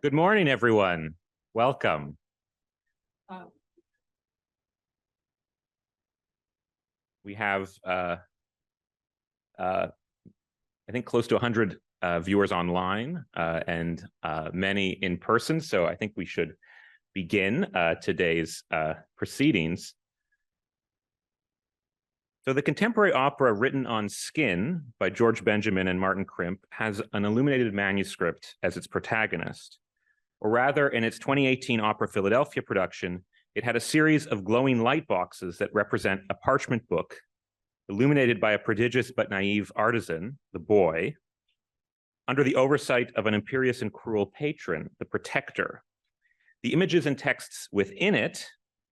Good morning, everyone. Welcome. We have, I think, close to 100 viewers online and many in person. So I think we should begin today's proceedings. So the contemporary opera written on skin by George Benjamin and Martin Crimp has an illuminated manuscript as its protagonist. Or rather, in its 2018 Opera Philadelphia production, it had a series of glowing light boxes that represent a parchment book illuminated by a prodigious but naive artisan, the boy, under the oversight of an imperious and cruel patron, the protector. The images and texts within it,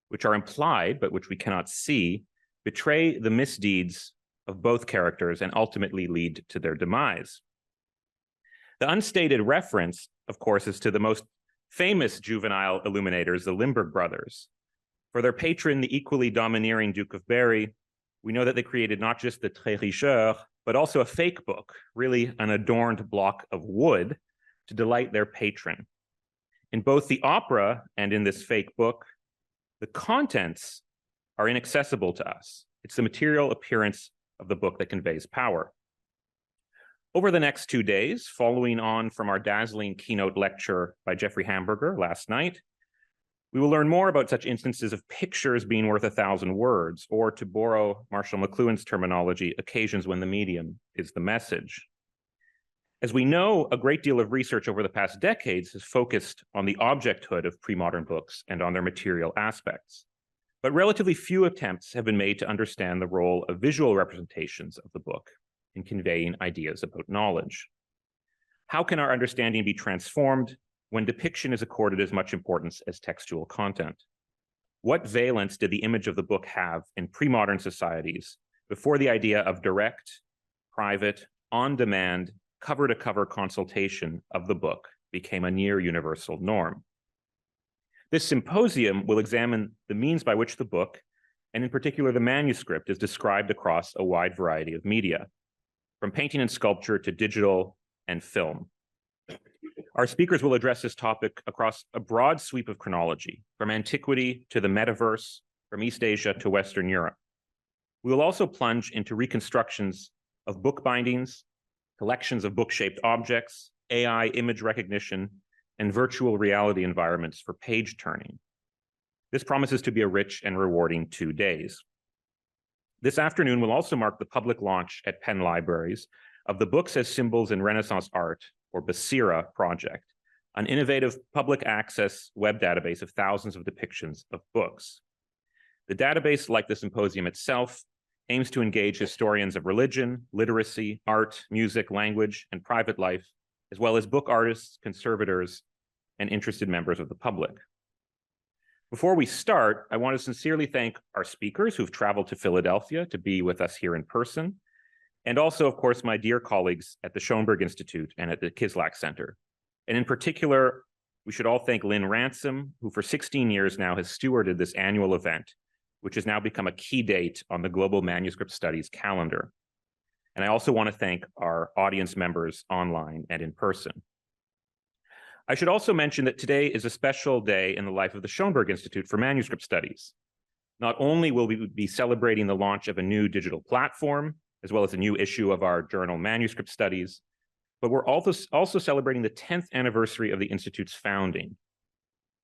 which are implied but which we cannot see, betray the misdeeds of both characters and ultimately lead to their demise. The unstated reference, of course, is to the most famous juvenile illuminators, the Limburg brothers. For their patron, the equally domineering Duke of Berry, we know that they created not just the Très Richeur, but also a fake book, really an adorned block of wood to delight their patron. In both the opera and in this fake book, the contents are inaccessible to us. It's the material appearance of the book that conveys power. Over the next 2 days, following on from our dazzling keynote lecture by Jeffrey Hamburger last night, we will learn more about such instances of pictures being worth 1,000 words, or to borrow Marshall McLuhan's terminology, occasions when the medium is the message. As we know, a great deal of research over the past decades has focused on the objecthood of pre-modern books and on their material aspects. But relatively few attempts have been made to understand the role of visual representations of the book in conveying ideas about knowledge. How can our understanding be transformed when depiction is accorded as much importance as textual content? What valence did the image of the book have in pre-modern societies before the idea of direct, private, on-demand, cover-to-cover consultation of the book became a near universal norm? This symposium will examine the means by which the book, and in particular the manuscript, is described across a wide variety of media, from painting and sculpture to digital and film. Our speakers will address this topic across a broad sweep of chronology, from antiquity to the metaverse, from East Asia to Western Europe. We will also plunge into reconstructions of book bindings, collections of book-shaped objects, AI image recognition, and virtual reality environments for page turning. This promises to be a rich and rewarding 2 days. This afternoon will also mark the public launch at Penn Libraries of the Books as Symbols in Renaissance Art, or BASIRA project, an innovative public access web database of thousands of depictions of books. The database, like the symposium itself, aims to engage historians of religion, literacy, art, music, language, and private life, as well as book artists, conservators, and interested members of the public. Before we start, I want to sincerely thank our speakers who've traveled to Philadelphia to be with us here in person, and also, of course, my dear colleagues at the Schoenberg Institute and at the Kislak Center. And in particular, we should all thank Lynn Ransom, who for 16 years now has stewarded this annual event, which has now become a key date on the Global Manuscript Studies calendar. And I also want to thank our audience members online and in person. I should also mention that today is a special day in the life of the Schoenberg Institute for Manuscript Studies. Not only will we be celebrating the launch of a new digital platform, as well as a new issue of our journal Manuscript Studies, but we're also celebrating the 10th anniversary of the Institute's founding.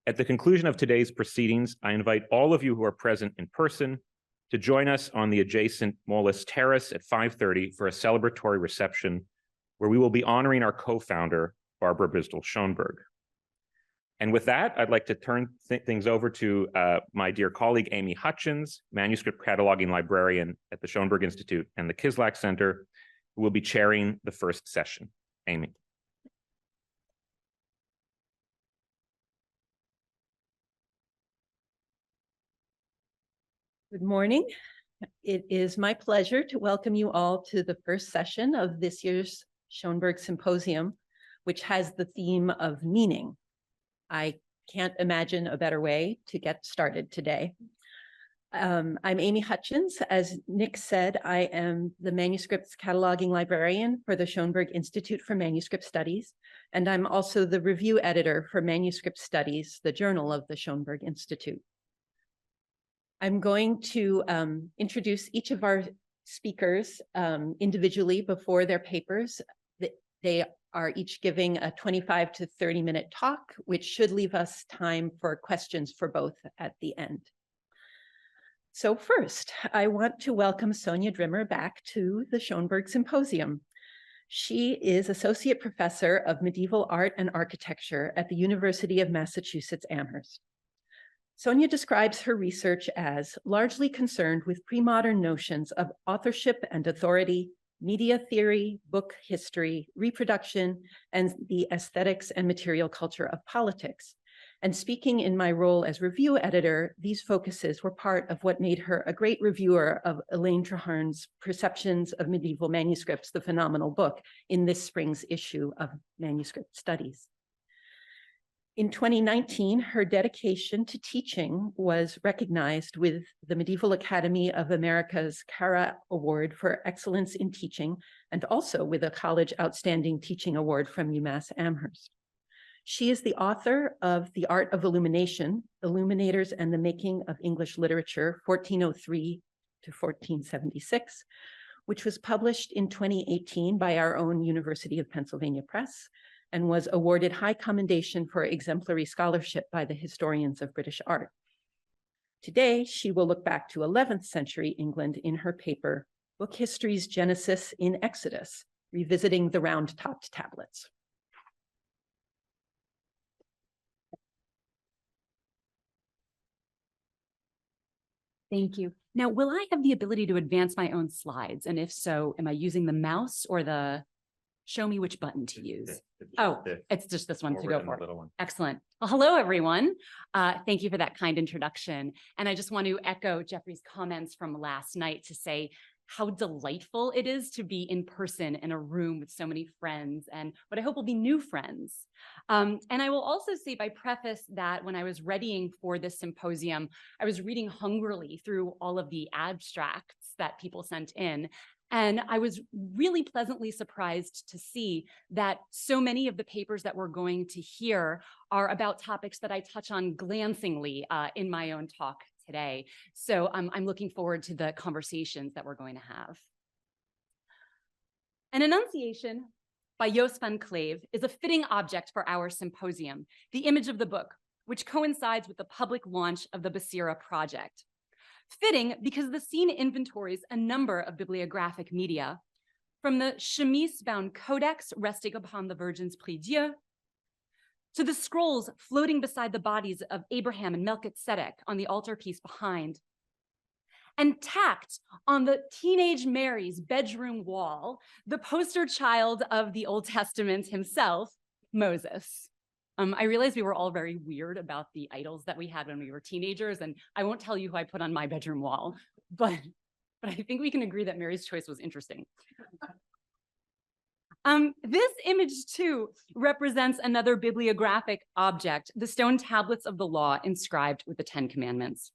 At the conclusion of today's proceedings, I invite all of you who are present in person to join us on the adjacent Moelis Terrace at 5:30 for a celebratory reception where we will be honoring our co-founder, Barbara Bristol Schoenberg. And with that, I'd like to turn things over to my dear colleague, Amy Hutchins, manuscript cataloging librarian at the Schoenberg Institute and the Kislak Center, who will be chairing the first session. Amy. Good morning. It is my pleasure to welcome you all to the first session of this year's Schoenberg Symposium, which has the theme of meaning. I can't imagine a better way to get started today. I'm Amy Hutchins. As Nick said, I am the manuscripts cataloging librarian for the Schoenberg Institute for Manuscript Studies, and I'm also the review editor for Manuscript Studies, the journal of the Schoenberg Institute. I'm going to introduce each of our speakers individually before their papers. They are each giving a 25 to 30-minute talk, which should leave us time for questions for both at the end. So first, I want to welcome Sonja Drimmer back to the Schoenberg Symposium. She is Associate Professor of Medieval Art and Architecture at the University of Massachusetts Amherst. Sonja describes her research as largely concerned with pre-modern notions of authorship and authority, media theory, book history, reproduction, and the aesthetics and material culture of politics. And speaking in my role as review editor, these focuses were part of what made her a great reviewer of Elaine Traharne's Perceptions of Medieval Manuscripts, the phenomenal book, in this spring's issue of Manuscript Studies. In 2019, her dedication to teaching was recognized with the Medieval Academy of America's Cara Award for Excellence in Teaching, and also with a College Outstanding Teaching Award from UMass Amherst. She is the author of The Art of Illumination, Illuminators and the Making of English Literature, 1403 to 1476, which was published in 2018 by our own University of Pennsylvania Press and was awarded high commendation for exemplary scholarship by the historians of British art. Today, she will look back to 11th century England in her paper, Book History's Genesis in Exodus, Revisiting the Round-Topped Tablets. Thank you. Now, will I have the ability to advance my own slides? And if so, am I using the mouse or the show me which button to use? It's just this one to go for. Excellent. Well, hello, everyone. Thank you for that kind introduction. And I just want to echo Jeffrey's comments from last night to say how delightful it is to be in person in a room with so many friends and what I hope will be new friends. And I will also say by preface that when I was readying for this symposium, I was reading hungrily through all of the abstracts that people sent in. And I was really pleasantly surprised to see that so many of the papers that we're going to hear are about topics that I touch on glancingly in my own talk today. So I'm looking forward to the conversations that we're going to have. An enunciation by Jos van Cleve is a fitting object for our symposium, the image of the book, which coincides with the public launch of the Basira project. Fitting because the scene inventories a number of bibliographic media, from the chemise-bound codex resting upon the Virgin's prie-dieu, to the scrolls floating beside the bodies of Abraham and Melchizedek on the altarpiece behind, and tacked on the teenage Mary's bedroom wall, the poster child of the Old Testament himself, Moses. I realized we were all very weird about the idols that we had when we were teenagers, and I won't tell you who I put on my bedroom wall, but I think we can agree that Mary's choice was interesting. This image, too, represents another bibliographic object, the stone tablets of the law inscribed with the 10 Commandments.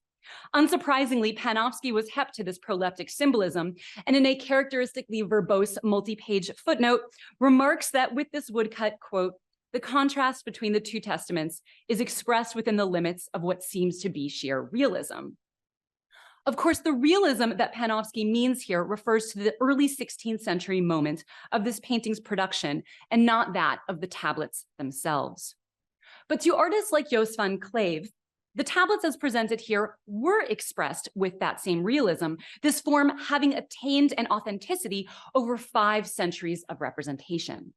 Unsurprisingly, Panofsky was hep to this proleptic symbolism, and in a characteristically verbose multi-page footnote, remarks that with this woodcut, quote, the contrast between the two testaments is expressed within the limits of what seems to be sheer realism. Of course, the realism that Panofsky means here refers to the early 16th century moment of this painting's production and not that of the tablets themselves. But to artists like Jos van Cleve, the tablets as presented here were expressed with that same realism, this form having attained an authenticity over 5 centuries of representation.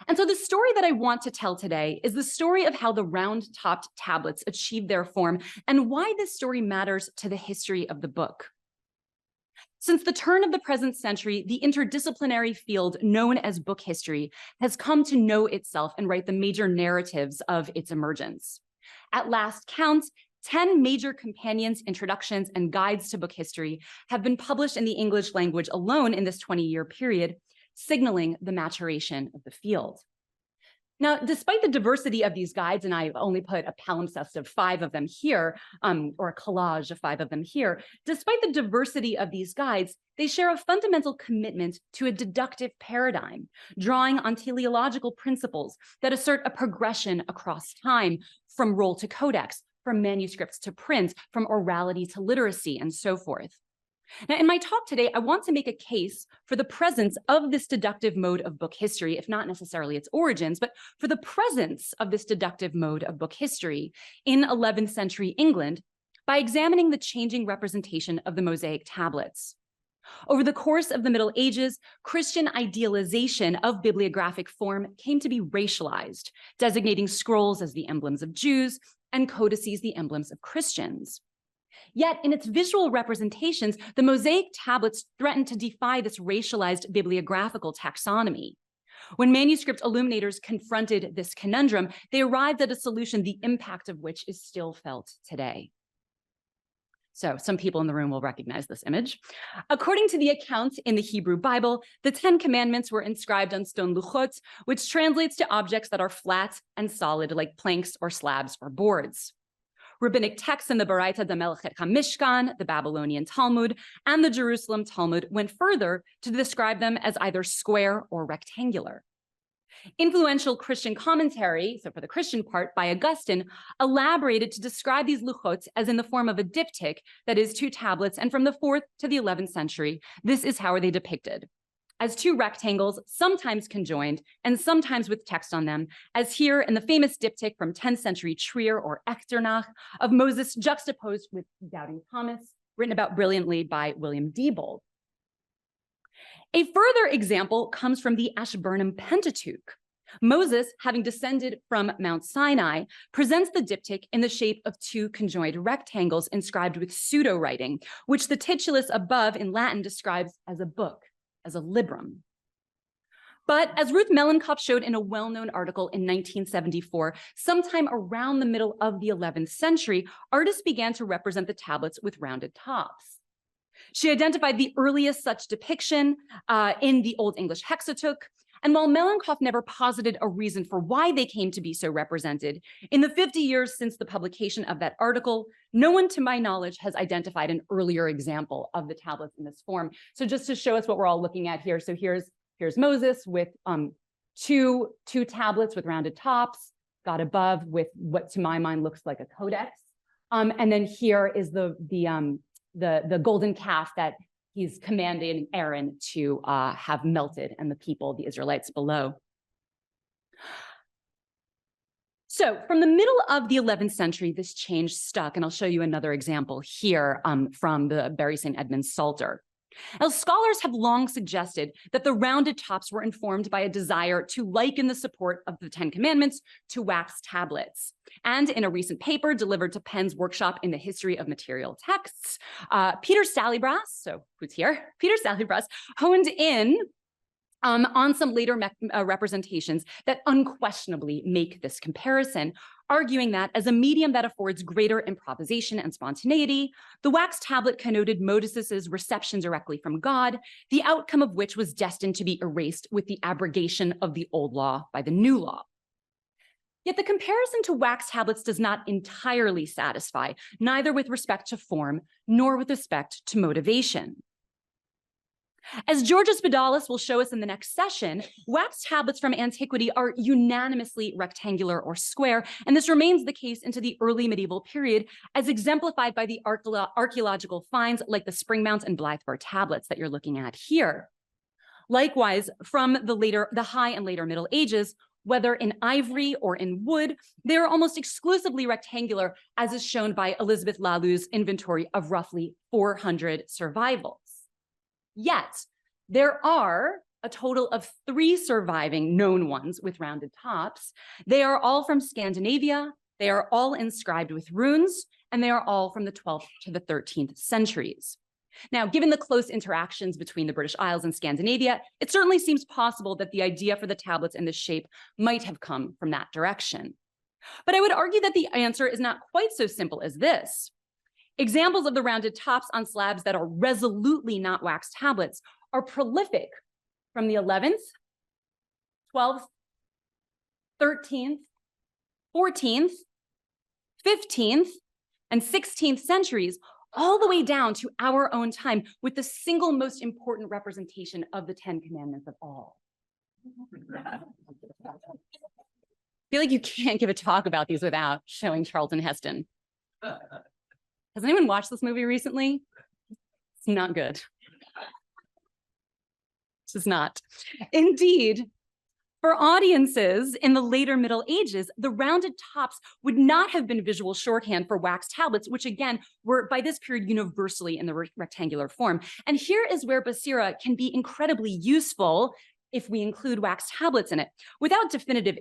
And so the story that I want to tell today is the story of how the round-topped tablets achieved their form and why this story matters to the history of the book. Since the turn of the present century, the interdisciplinary field known as book history has come to know itself and write the major narratives of its emergence. At last count, 10 major companions, introductions, and guides to book history have been published in the English language alone in this 20-year period, signaling the maturation of the field. Now, despite the diversity of these guides, and I've only put a palimpsest of 5 of them here, or a collage of 5 of them here, despite the diversity of these guides, they share a fundamental commitment to a deductive paradigm, drawing on teleological principles that assert a progression across time, from roll to codex, from manuscripts to print, from orality to literacy, and so forth. Now, in my talk today, I want to make a case for the presence of this deductive mode of book history, if not necessarily its origins, but for the presence of this deductive mode of book history in 11th century England by examining the changing representation of the Mosaic tablets. Over the course of the Middle Ages, Christian idealization of bibliographic form came to be racialized, designating scrolls as the emblems of Jews and codices the emblems of Christians. Yet in its visual representations, the Mosaic tablets threatened to defy this racialized bibliographical taxonomy. When manuscript illuminators confronted this conundrum, they arrived at a solution, the impact of which is still felt today. So some people in the room will recognize this image. According to the account in the Hebrew Bible, the 10 Commandments were inscribed on stone luchot, which translates to objects that are flat and solid, like planks or slabs or boards. Rabbinic texts in the Baraita de Melech HaMishkan, the Babylonian Talmud, and the Jerusalem Talmud went further to describe them as either square or rectangular. Influential Christian commentary, so for the Christian part, by Augustine, elaborated to describe these luchot as in the form of a diptych, that is 2 tablets, and from the 4th to the 11th century, this is how are they depicted. As 2 rectangles, sometimes conjoined, and sometimes with text on them, as here in the famous diptych from 10th century Trier or Echternach of Moses juxtaposed with Doubting Thomas, written about brilliantly by William Diebold. A further example comes from the Ashburnham Pentateuch. Moses, having descended from Mount Sinai, presents the diptych in the shape of 2 conjoined rectangles inscribed with pseudo-writing, which the titulus above in Latin describes as a book, as a librum. But as Ruth Mellenkopf showed in a well-known article in 1974, sometime around the middle of the 11th century, artists began to represent the tablets with rounded tops. She identified the earliest such depiction in the Old English Hexateuch, and while Mellenkopf never posited a reason for why they came to be so represented, in the 50 years since the publication of that article, no one to my knowledge has identified an earlier example of the tablets in this form. So just to show us what we're all looking at here. So here's Moses with two tablets with rounded tops, God above with what to my mind looks like a codex. And then here is the golden calf that he's commanding Aaron to have melted, and the people, the Israelites below. So from the middle of the 11th century, this change stuck, and I'll show you another example here from the Bury St. Edmunds Psalter. Now, scholars have long suggested that the rounded tops were informed by a desire to liken the support of the 10 Commandments to wax tablets. And in a recent paper delivered to Penn's workshop in the history of material texts, Peter Sallybrass, so who's here? Peter Sallybrass honed in on some later representations that unquestionably make this comparison, arguing that as a medium that affords greater improvisation and spontaneity, the wax tablet connoted Moses' reception directly from God, the outcome of which was destined to be erased with the abrogation of the old law by the new law. Yet the comparison to wax tablets does not entirely satisfy, neither with respect to form nor with respect to motivation. As Georgia Spadalis will show us in the next session, wax tablets from antiquity are unanimously rectangular or square, and this remains the case into the early medieval period, as exemplified by the archaeological finds like the Spring Mount and Blythebar tablets that you're looking at here. Likewise, from the High and later Middle Ages, whether in ivory or in wood, they are almost exclusively rectangular, as is shown by Elizabeth Laloux's inventory of roughly 400 survivals. Yet, there are a total of 3 surviving known ones with rounded tops. They are all from Scandinavia, they are all inscribed with runes, and they are all from the 12th to the 13th centuries. Now, given the close interactions between the British Isles and Scandinavia, it certainly seems possible that the idea for the tablets in this shape might have come from that direction. But I would argue that the answer is not quite so simple as this. Examples of the rounded tops on slabs that are resolutely not wax tablets are prolific from the 11th, 12th, 13th, 14th, 15th, and 16th centuries, all the way down to our own time, with the single most important representation of the Ten Commandments of all. I feel like you can't give a talk about these without showing Charlton Heston. Has anyone watched this movie recently? It's not good. It's just not. Indeed, for audiences in the later Middle Ages, the rounded tops would not have been visual shorthand for wax tablets, which again were by this period universally in the rectangular form. And here is where Basira can be incredibly useful if we include wax tablets in it, without definitive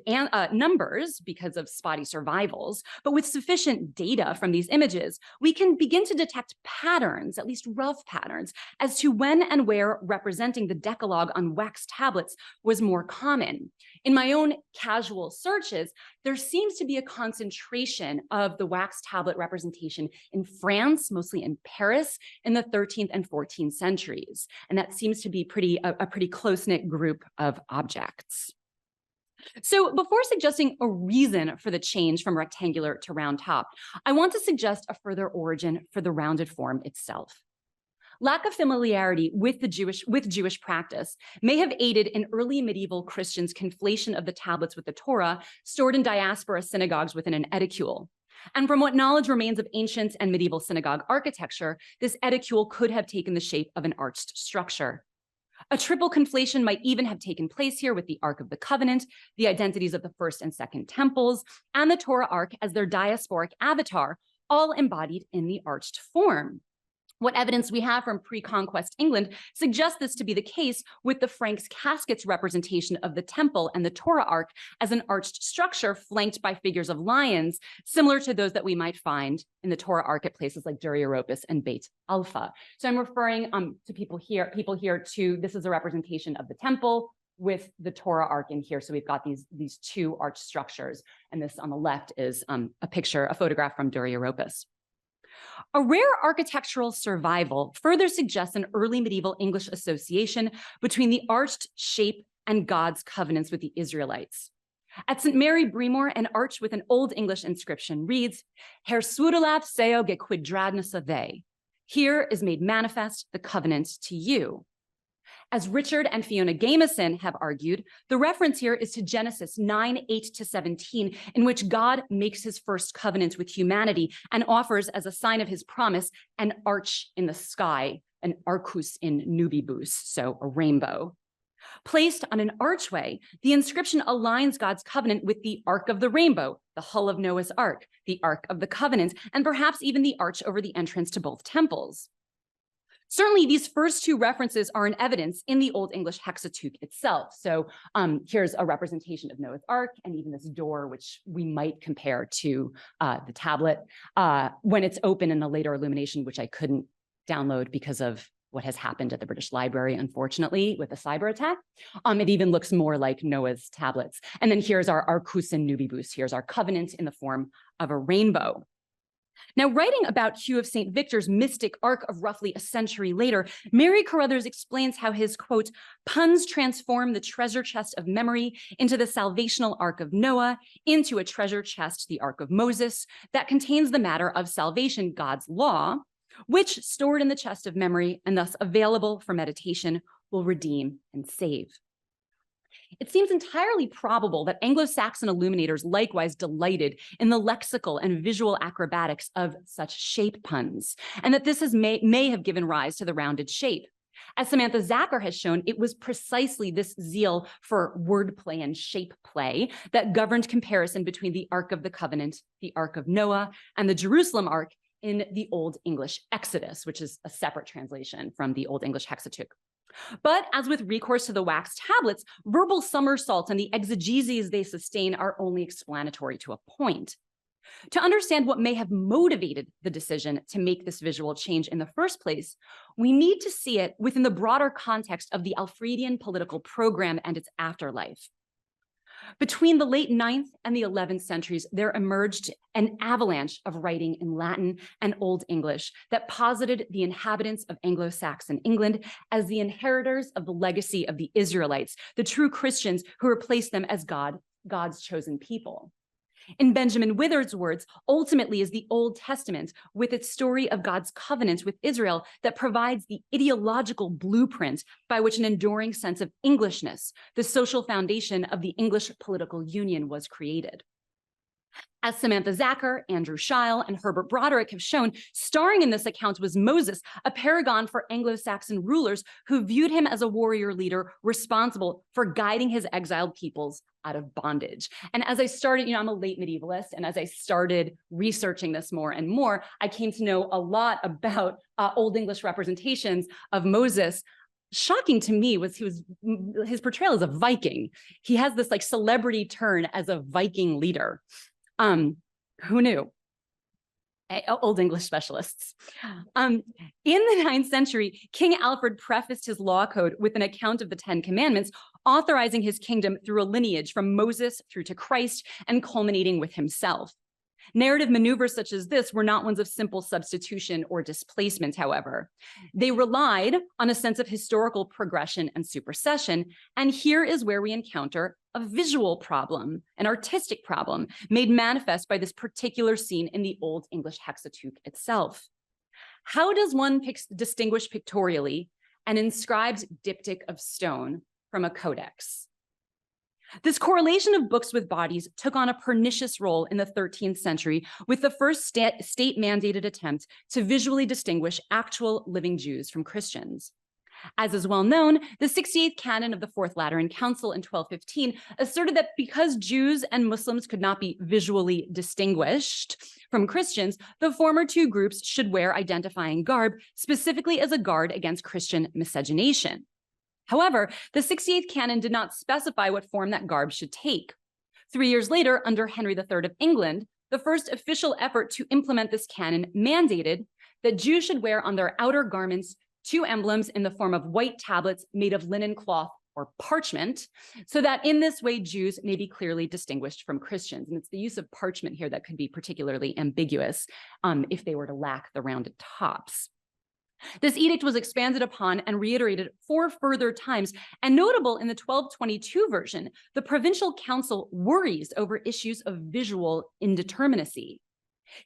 numbers because of spotty survivals, but with sufficient data from these images, we can begin to detect patterns, at least rough patterns, as to when and where representing the Decalogue on wax tablets was more common. In my own casual searches, there seems to be a concentration of the wax tablet representation in France, mostly in Paris, in the 13th and 14th centuries. And that seems to be a pretty close-knit group of objects. So before suggesting a reason for the change from rectangular to round top, I want to suggest a further origin for the rounded form itself. Lack of familiarity with Jewish practice may have aided in early medieval Christians' conflation of the tablets with the Torah stored in diaspora synagogues within an edicule. And from what knowledge remains of ancient and medieval synagogue architecture, this edicule could have taken the shape of an arched structure. A triple conflation might even have taken place here with the Ark of the Covenant, the identities of the first and second temples, and the Torah Ark as their diasporic avatar, all embodied in the arched form. What evidence we have from pre-conquest England suggests this to be the case with the Franks caskets representation of the temple and the Torah Ark as an arched structure flanked by figures of lions, similar to those that we might find in the Torah Ark at places like Dur Europos and Beit Alpha. So I'm referring to people here to, this is a representation of the temple with the Torah Ark in here. So we've got these two arched structures. And this on the left is a photograph from Dur Europos. A rare architectural survival further suggests an early medieval English association between the arched shape and God's covenants with the Israelites. At St. Mary Bremore, an arch with an Old English inscription reads, Her swudelav seo ge quidradna save. Here is made manifest the covenant to you. As Richard and Fiona Gameson have argued, the reference here is to Genesis 9:8-17, in which God makes his first covenant with humanity and offers as a sign of his promise an arch in the sky, an arcus in nubibus, so a rainbow. Placed on an archway, the inscription aligns God's covenant with the Ark of the Rainbow, the hull of Noah's Ark, the Ark of the Covenant, and perhaps even the arch over the entrance to both temples. Certainly, these first two references are in evidence in the Old English Hexateuch itself. So here's a representation of Noah's Ark and even this door, which we might compare to the tablet when it's open in a later illumination, which I couldn't download because of what has happened at the British Library, unfortunately, with a cyber attack. It even looks more like Noah's tablets. And then here's our Arcus in Nubibus. Here's our covenant in the form of a rainbow. Now, writing about Hugh of St. Victor's mystic ark of roughly a century later, Mary Carruthers explains how his, quote, puns transform the treasure chest of memory into the salvational ark of Noah, into a treasure chest, the ark of Moses, that contains the matter of salvation, God's law, which, stored in the chest of memory and thus available for meditation, will redeem and save. It seems entirely probable that Anglo-Saxon illuminators likewise delighted in the lexical and visual acrobatics of such shape puns, and that this may have given rise to the rounded shape. As Samantha Zacher has shown, it was precisely this zeal for wordplay and shape play that governed comparison between the Ark of the Covenant, the Ark of Noah, and the Jerusalem Ark in the Old English Exodus, which is a separate translation from the Old English Hexateuch. But as with recourse to the wax tablets, verbal somersaults and the exegeses they sustain are only explanatory to a point. To understand what may have motivated the decision to make this visual change in the first place, we need to see it within the broader context of the Alfredian political program and its afterlife. Between the late 9th and the 11th centuries, there emerged an avalanche of writing in Latin and Old English that posited the inhabitants of Anglo-Saxon England as the inheritors of the legacy of the Israelites, the true Christians who replaced them as God God's chosen people. In Benjamin Withered's words, ultimately is the Old Testament with its story of God's covenant with Israel that provides the ideological blueprint by which an enduring sense of Englishness, the social foundation of the English political union, was created. As Samantha Zacher, Andrew Scheil, and Herbert Broderick have shown, starring in this account was Moses, a paragon for Anglo-Saxon rulers who viewed him as a warrior leader responsible for guiding his exiled peoples out of bondage. And as I started, I'm a late medievalist, and as I started researching this more and more, I came to know a lot about Old English representations of Moses. Shocking to me was his portrayal as a Viking. He has this like celebrity turn as a Viking leader. Who knew? Old English specialists. In the 9th century, King Alfred prefaced his law code with an account of the 10 Commandments, authorizing his kingdom through a lineage from Moses through to Christ and culminating with himself. Narrative maneuvers such as this were not ones of simple substitution or displacement, however. They relied on a sense of historical progression and supersession, and here is where we encounter a visual problem, an artistic problem, made manifest by this particular scene in the Old English hexateuch itself. How does one distinguish pictorially an inscribed diptych of stone from a codex? This correlation of books with bodies took on a pernicious role in the 13th century with the first state-mandated attempt to visually distinguish actual living Jews from Christians. As is well known, the 68th canon of the Fourth Lateran Council in 1215 asserted that because Jews and Muslims could not be visually distinguished from Christians, the former two groups should wear identifying garb, specifically as a guard against Christian miscegenation. However, the 68th canon did not specify what form that garb should take. 3 years later, under Henry III of England, the first official effort to implement this canon mandated that Jews should wear on their outer garments 2 emblems in the form of white tablets made of linen cloth or parchment, so that in this way Jews may be clearly distinguished from Christians. And it's the use of parchment here that could be particularly ambiguous if they were to lack the rounded tops. This edict was expanded upon and reiterated 4 further times, and notable in the 1222 version, the provincial council worries over issues of visual indeterminacy.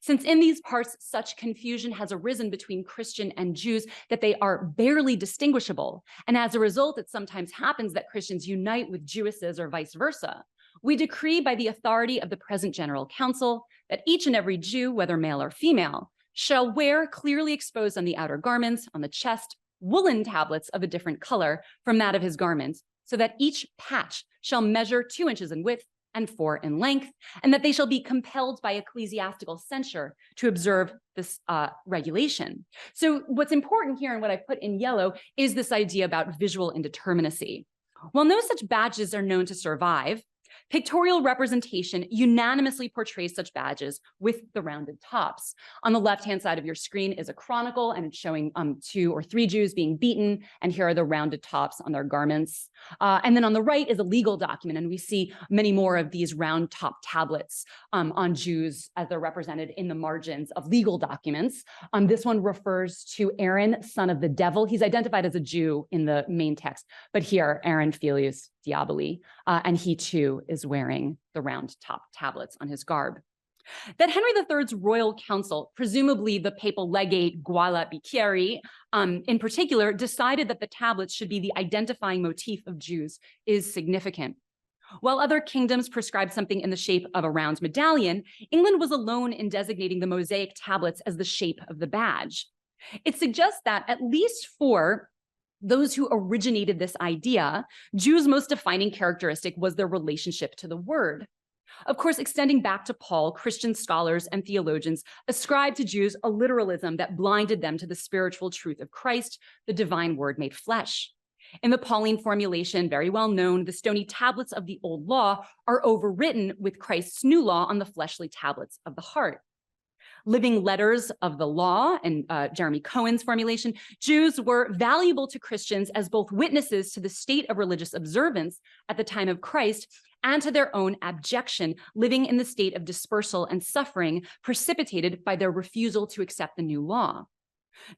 Since in these parts such confusion has arisen between Christian and Jews that they are barely distinguishable, and as a result it sometimes happens that Christians unite with Jewesses or vice versa, we decree by the authority of the present General Council that each and every Jew, whether male or female, shall wear clearly exposed on the outer garments, on the chest, woolen tablets of a different color from that of his garment, so that each patch shall measure 2 inches in width and 4 in length, and that they shall be compelled by ecclesiastical censure to observe this regulation. So what's important here and what I put in yellow is this idea about visual indeterminacy. While no such badges are known to survive, pictorial representation unanimously portrays such badges with the rounded tops. On the left-hand side of your screen is a chronicle, and it's showing 2 or 3 Jews being beaten, and here are the rounded tops on their garments. And then on the right is a legal document, and we see many more of these round top tablets on Jews as they're represented in the margins of legal documents. This one refers to Aaron, son of the devil. He's identified as a Jew in the main text, but here, Aaron Filius Diaboli, and he too is wearing the round top tablets on his garb. That Henry III's royal council, presumably the papal legate Guala Bicchieri, in particular, decided that the tablets should be the identifying motif of Jews is significant. While other kingdoms prescribed something in the shape of a round medallion, England was alone in designating the mosaic tablets as the shape of the badge. It suggests that, at least for those who originated this idea, Jews' most defining characteristic was their relationship to the word. Of course, extending back to Paul, Christian scholars and theologians ascribed to Jews a literalism that blinded them to the spiritual truth of Christ, the divine word made flesh. In the Pauline formulation, very well known, the stony tablets of the old law are overwritten with Christ's new law on the fleshly tablets of the heart. Living letters of the law, and Jeremy Cohen's formulation, Jews were valuable to Christians as both witnesses to the state of religious observance at the time of Christ and to their own abjection, living in the state of dispersal and suffering precipitated by their refusal to accept the new law.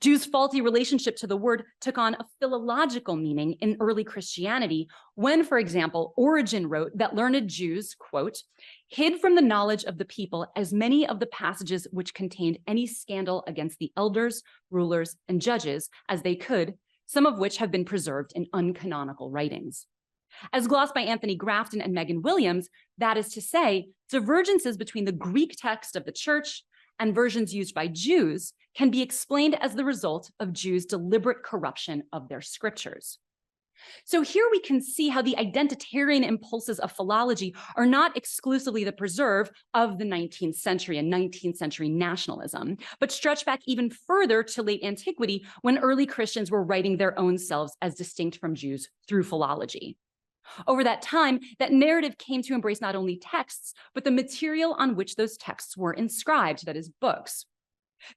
Jews' faulty relationship to the word took on a philological meaning in early Christianity when, for example, Origen wrote that learned Jews, quote, hid from the knowledge of the people as many of the passages which contained any scandal against the elders, rulers, and judges as they could, some of which have been preserved in uncanonical writings. As glossed by Anthony Grafton and Megan Williams, that is to say, divergences between the Greek text of the church and versions used by Jews can be explained as the result of Jews' deliberate corruption of their scriptures. So here we can see how the identitarian impulses of philology are not exclusively the preserve of the 19th century and 19th century nationalism, but stretch back even further to late antiquity when early Christians were writing their own selves as distinct from Jews through philology. Over that time, that narrative came to embrace not only texts, but the material on which those texts were inscribed, that is, books.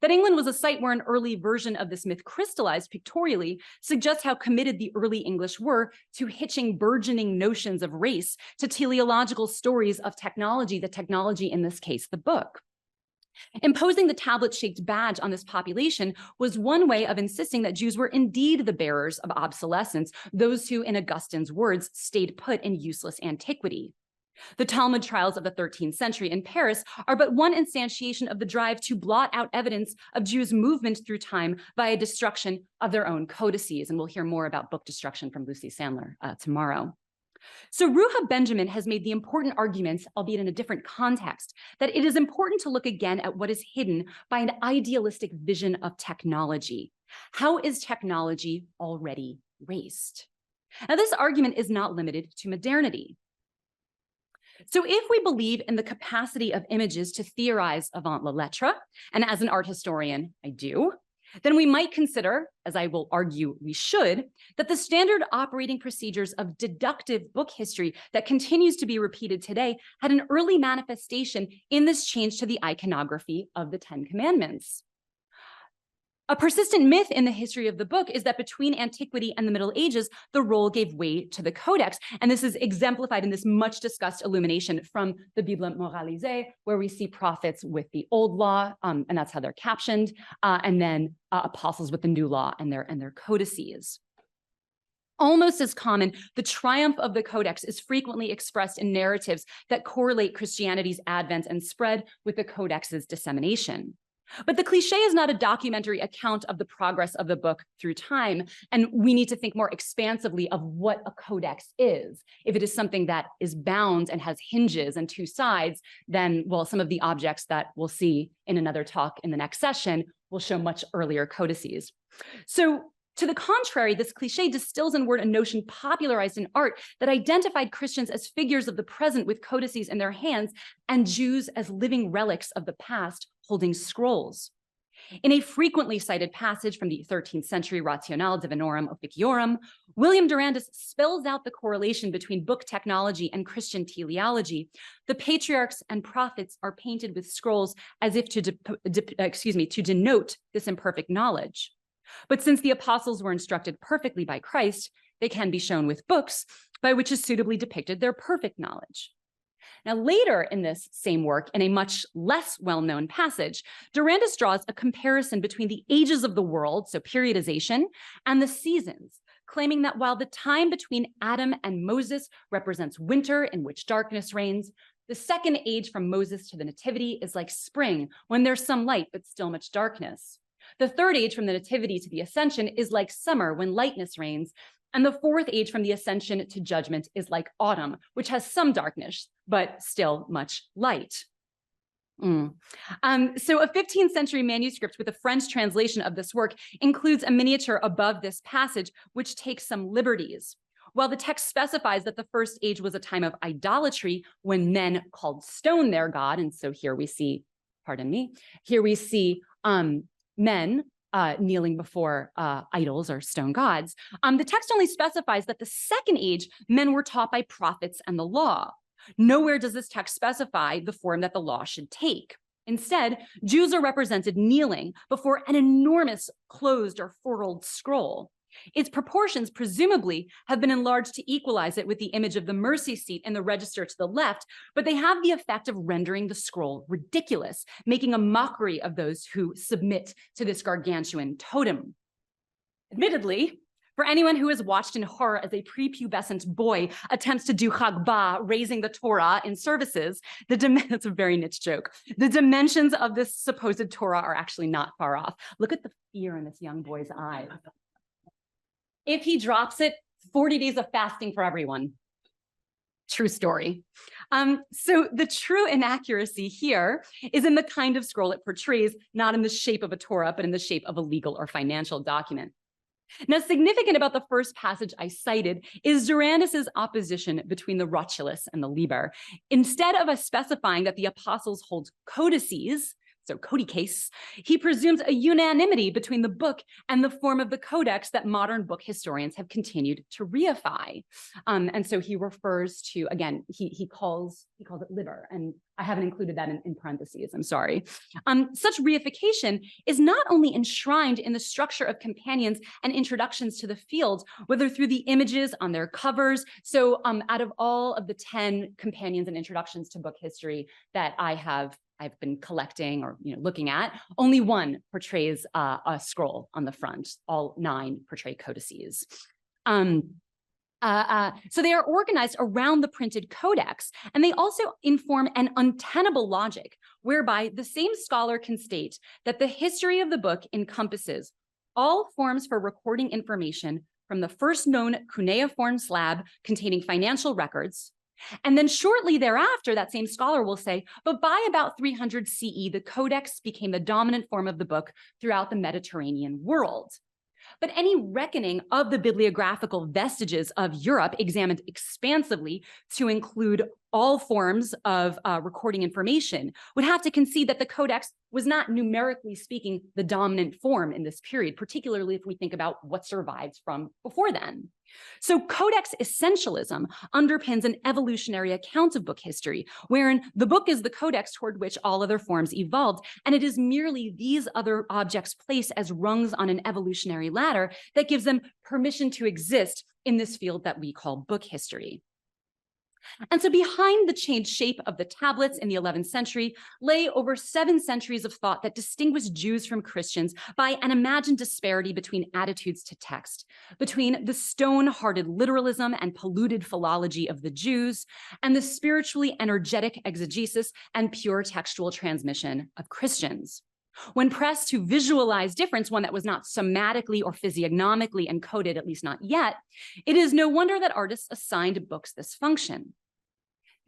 That England was a site where an early version of this myth crystallized pictorially suggests how committed the early English were to hitching burgeoning notions of race to teleological stories of technology, the technology in this case, the book. Imposing the tablet-shaped badge on this population was one way of insisting that Jews were indeed the bearers of obsolescence, those who, in Augustine's words, stayed put in useless antiquity. The Talmud trials of the 13th century in Paris are but one instantiation of the drive to blot out evidence of Jews' movement through time via destruction of their own codices. And we'll hear more about book destruction from Lucy Sandler tomorrow. So Ruha Benjamin has made the important argument, albeit in a different context, that it is important to look again at what is hidden by an idealistic vision of technology. How is technology already raced? Now, this argument is not limited to modernity. So if we believe in the capacity of images to theorize avant la lettre, and as an art historian, I do, then we might consider, as I will argue we should, that the standard operating procedures of deductive book history that continues to be repeated today had an early manifestation in this change to the iconography of the Ten Commandments. A persistent myth in the history of the book is that between antiquity and the Middle Ages, the roll gave way to the codex. And this is exemplified in this much discussed illumination from the Bible Moralisée, where we see prophets with the old law, and that's how they're captioned, and then apostles with the new law and their codices. Almost as common, the triumph of the codex is frequently expressed in narratives that correlate Christianity's advent and spread with the codex's dissemination. But the cliche is not a documentary account of the progress of the book through time, and we need to think more expansively of what a codex is. If it is something that is bound and has hinges and two sides, then, well, some of the objects that we'll see in another talk in the next session will show much earlier codices. So, to the contrary, this cliche distills in word a notion popularized in art that identified Christians as figures of the present with codices in their hands and Jews as living relics of the past holding scrolls. In a frequently cited passage from the 13th century Rationale Divinorum Officiorum, William Durandus spells out the correlation between book technology and Christian teleology. The patriarchs and prophets are painted with scrolls as if to denote this imperfect knowledge. But since the apostles were instructed perfectly by Christ, they can be shown with books by which is suitably depicted their perfect knowledge. Now, later in this same work, in a much less well-known passage, Durandus draws a comparison between the ages of the world, so periodization, and the seasons, claiming that while the time between Adam and Moses represents winter in which darkness reigns, the second age from Moses to the Nativity is like spring, when there's some light but still much darkness. The third age from the Nativity to the Ascension is like summer when lightness reigns. And the fourth age from the Ascension to Judgment is like autumn, which has some darkness, but still much light. So a 15th century manuscript with a French translation of this work includes a miniature above this passage, which takes some liberties. While the text specifies that the first age was a time of idolatry when men called stone their god, and so here we see, here we see men kneeling before idols or stone gods. The text only specifies that the second age, men were taught by prophets and the law. Nowhere does this text specify the form that the law should take. Instead, Jews are represented kneeling before an enormous closed or furled scroll. Its proportions presumably have been enlarged to equalize it with the image of the mercy seat in the register to the left, but they have the effect of rendering the scroll ridiculous, making a mockery of those who submit to this gargantuan totem. Admittedly, for anyone who has watched in horror as a prepubescent boy attempts to do Chagbah, raising the Torah in services, that's a very niche joke. The dimensions of this supposed Torah are actually not far off. Look at the fear in this young boy's eyes. If he drops it, 40 days of fasting for everyone. True story. So the true inaccuracy here is in the kind of scroll it portrays, not in the shape of a Torah, but in the shape of a legal or financial document. Now, significant about the first passage I cited is Durandus's opposition between the Rotulus and the Liber. Instead of us specifying that the apostles hold codices, so codices, he presumes a unanimity between the book and the form of the codex that modern book historians have continued to reify. And so he refers to, again, he calls it Liber, and I haven't included that in parentheses, I'm sorry. Such reification is not only enshrined in the structure of companions and introductions to the field, whether through the images on their covers. So out of all of the 10 companions and introductions to book history that I've been collecting or looking at, only one portrays a scroll on the front. All 9 portray codices. So they are organized around the printed codex, and they also inform an untenable logic, whereby the same scholar can state that the history of the book encompasses all forms for recording information from the first known cuneiform slab containing financial records. And then shortly thereafter, that same scholar will say, but by about 300 CE, the codex became the dominant form of the book throughout the Mediterranean world. But any reckoning of the bibliographical vestiges of Europe examined expansively to include all forms of recording information would have to concede that the codex was not, numerically speaking, the dominant form in this period, particularly if we think about what survives from before then. So codex essentialism underpins an evolutionary account of book history, wherein the book is the codex toward which all other forms evolved, and it is merely these other objects placed as rungs on an evolutionary ladder that gives them permission to exist in this field that we call book history. And so behind the changed shape of the tablets in the 11th century lay over 7 centuries of thought that distinguished Jews from Christians by an imagined disparity between attitudes to text, between the stone-hearted literalism and polluted philology of the Jews, and the spiritually energetic exegesis and pure textual transmission of Christians. When pressed to visualize difference, one that was not somatically or physiognomically encoded, at least not yet, it is no wonder that artists assigned books this function.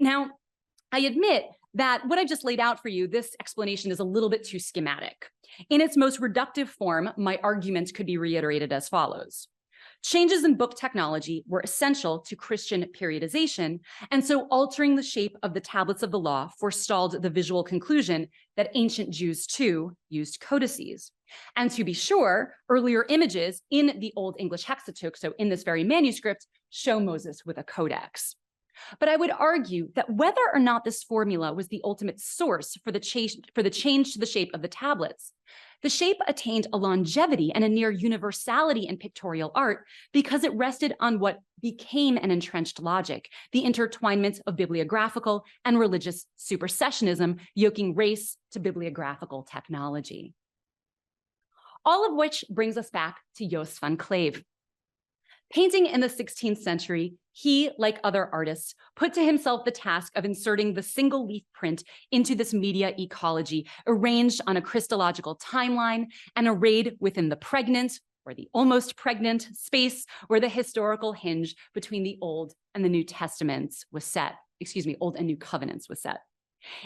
Now, I admit that what I just laid out for you, this explanation is a little bit too schematic. In its most reductive form, my arguments could be reiterated as follows. Changes in book technology were essential to Christian periodization, and so altering the shape of the tablets of the law forestalled the visual conclusion that ancient Jews too used codices. And to be sure, earlier images in the Old English Hexateuch, so in this very manuscript, show Moses with a codex. But I would argue that whether or not this formula was the ultimate source for the change to the shape of the tablets, the shape attained a longevity and a near universality in pictorial art because it rested on what became an entrenched logic, the intertwinement of bibliographical and religious supersessionism, yoking race to bibliographical technology. All of which brings us back to Jos van Cleve. Painting in the 16th century, he, like other artists, put to himself the task of inserting the single leaf print into this media ecology, arranged on a Christological timeline and arrayed within the pregnant or the almost pregnant space where the historical hinge between the Old and the New Testaments was set, Old and New Covenants was set.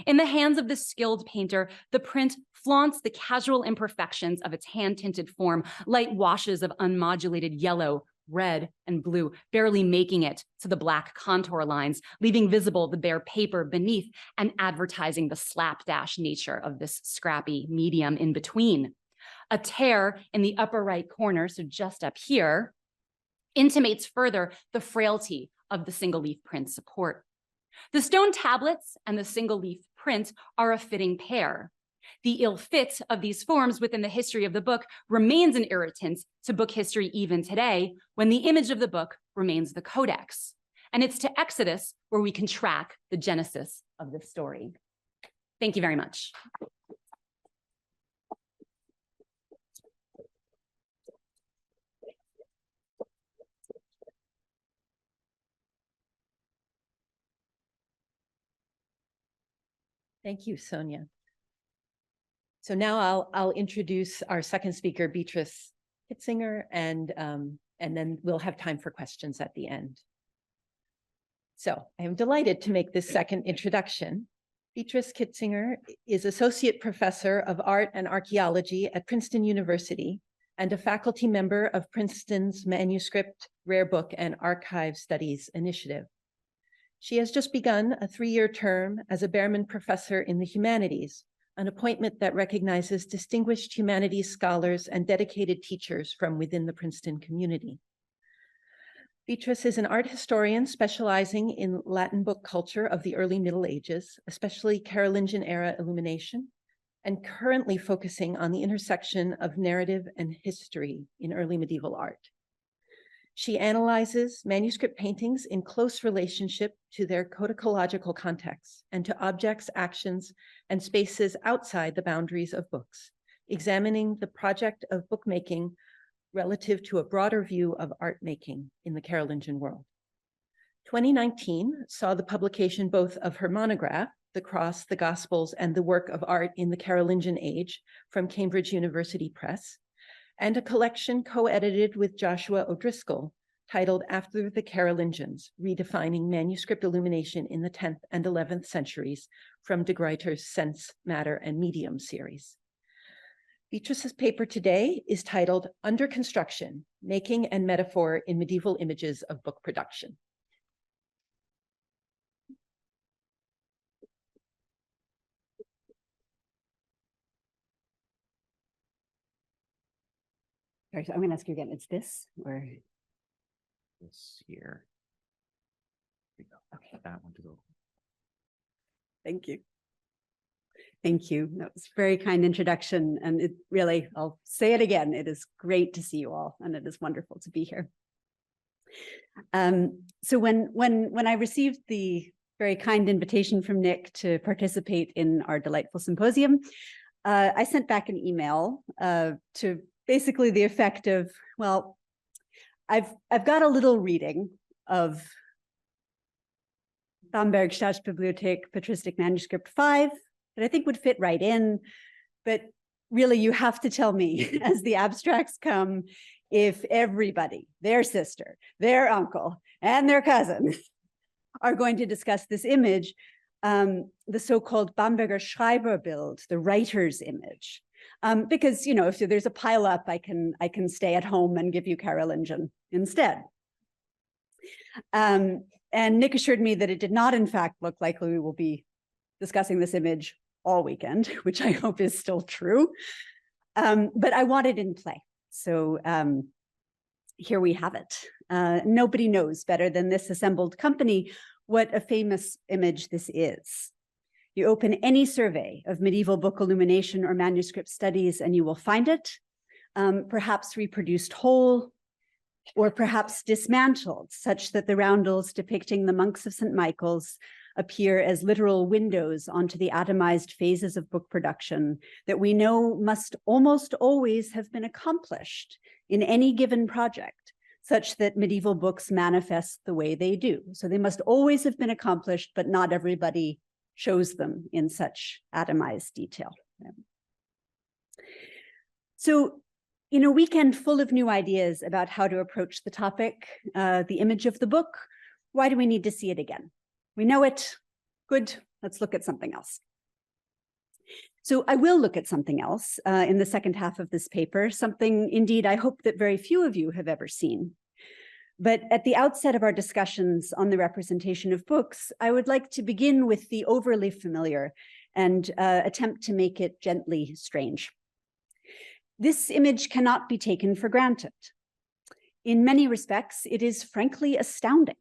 In the hands of this skilled painter, the print flaunts the casual imperfections of its hand-tinted form, light washes of unmodulated yellow, red, and blue, barely making it to the black contour lines, leaving visible the bare paper beneath and advertising the slapdash nature of this scrappy medium in between. A tear in the upper right corner, so just up here, intimates further the frailty of the single leaf print support. The stone tablets and the single leaf print are a fitting pair. The ill fit of these forms within the history of the book remains an irritant to book history even today, when the image of the book remains the codex. And it's to Exodus where we can track the genesis of this story. Thank you very much. Thank you, Sonja. So now I'll introduce our second speaker, Beatrice Kitzinger, and then we'll have time for questions at the end. So I am delighted to make this second introduction. Beatrice Kitzinger is Associate Professor of Art and Archaeology at Princeton University and a faculty member of Princeton's Manuscript, Rare Book, and Archive Studies Initiative. She has just begun a 3-year term as a Behrman Professor in the Humanities, an appointment that recognizes distinguished humanities scholars and dedicated teachers from within the Princeton community. Beatrice is an art historian specializing in Latin book culture of the early Middle Ages, especially Carolingian era illumination, and currently focusing on the intersection of narrative and history in early medieval art. She analyzes manuscript paintings in close relationship to their codicological contexts and to objects, actions, and spaces outside the boundaries of books, examining the project of bookmaking relative to a broader view of art making in the Carolingian world. 2019 saw the publication both of her monograph, The Cross, the Gospels, and the Work of Art in the Carolingian Age from Cambridge University Press, and a collection co-edited with Joshua O'Driscoll titled After the Carolingians, Redefining Manuscript Illumination in the 10th and 11th Centuries from de Gruyter's Sense, Matter, and Medium series. Beatrice's paper today is titled Under Construction, Making and Metaphor in Medieval Images of Book Production. Sorry, so I'm going to ask you again. It's this or This here. Here we go. Okay, that one to go. thank you. Thank you. That was a very kind introduction. And it really, I'll say it again. It is great to see you all, and it is wonderful to be here. So when I received the very kind invitation from Nick to participate in our delightful symposium, I sent back an email to basically the effect of, well, I've got a little reading of Bamberg Staatsbibliothek Patristic Manuscript 5 that I think would fit right in, but really you have to tell me as the abstracts come if everybody, their sister, their uncle, and their cousin are going to discuss this image, the so-called Bamberger Schreiberbild, the writer's image. Because, you know, if there's a pile up, I can stay at home and give you Carolingian instead. And Nick assured me that it did not, in fact, look like we will be discussing this image all weekend, which I hope is still true. But I want it in play. So here we have it. Nobody knows better than this assembled company what a famous image this is. You open any survey of medieval book illumination or manuscript studies and you will find it, perhaps reproduced whole, or perhaps dismantled, such that the roundels depicting the monks of St. Michael's appear as literal windows onto the atomized phases of book production that we know must almost always have been accomplished in any given project, such that medieval books manifest the way they do. So they must always have been accomplished, but not everybody shows them in such atomized detail. So, in a weekend full of new ideas about how to approach the topic, the image of the book, why do we need to see it again? We know it. Good. Let's look at something else. So I will look at something else in the second half of this paper, something indeed I hope that very few of you have ever seen. But at the outset of our discussions on the representation of books, I would like to begin with the overly familiar and attempt to make it gently strange. This image cannot be taken for granted. In many respects, it is frankly astounding,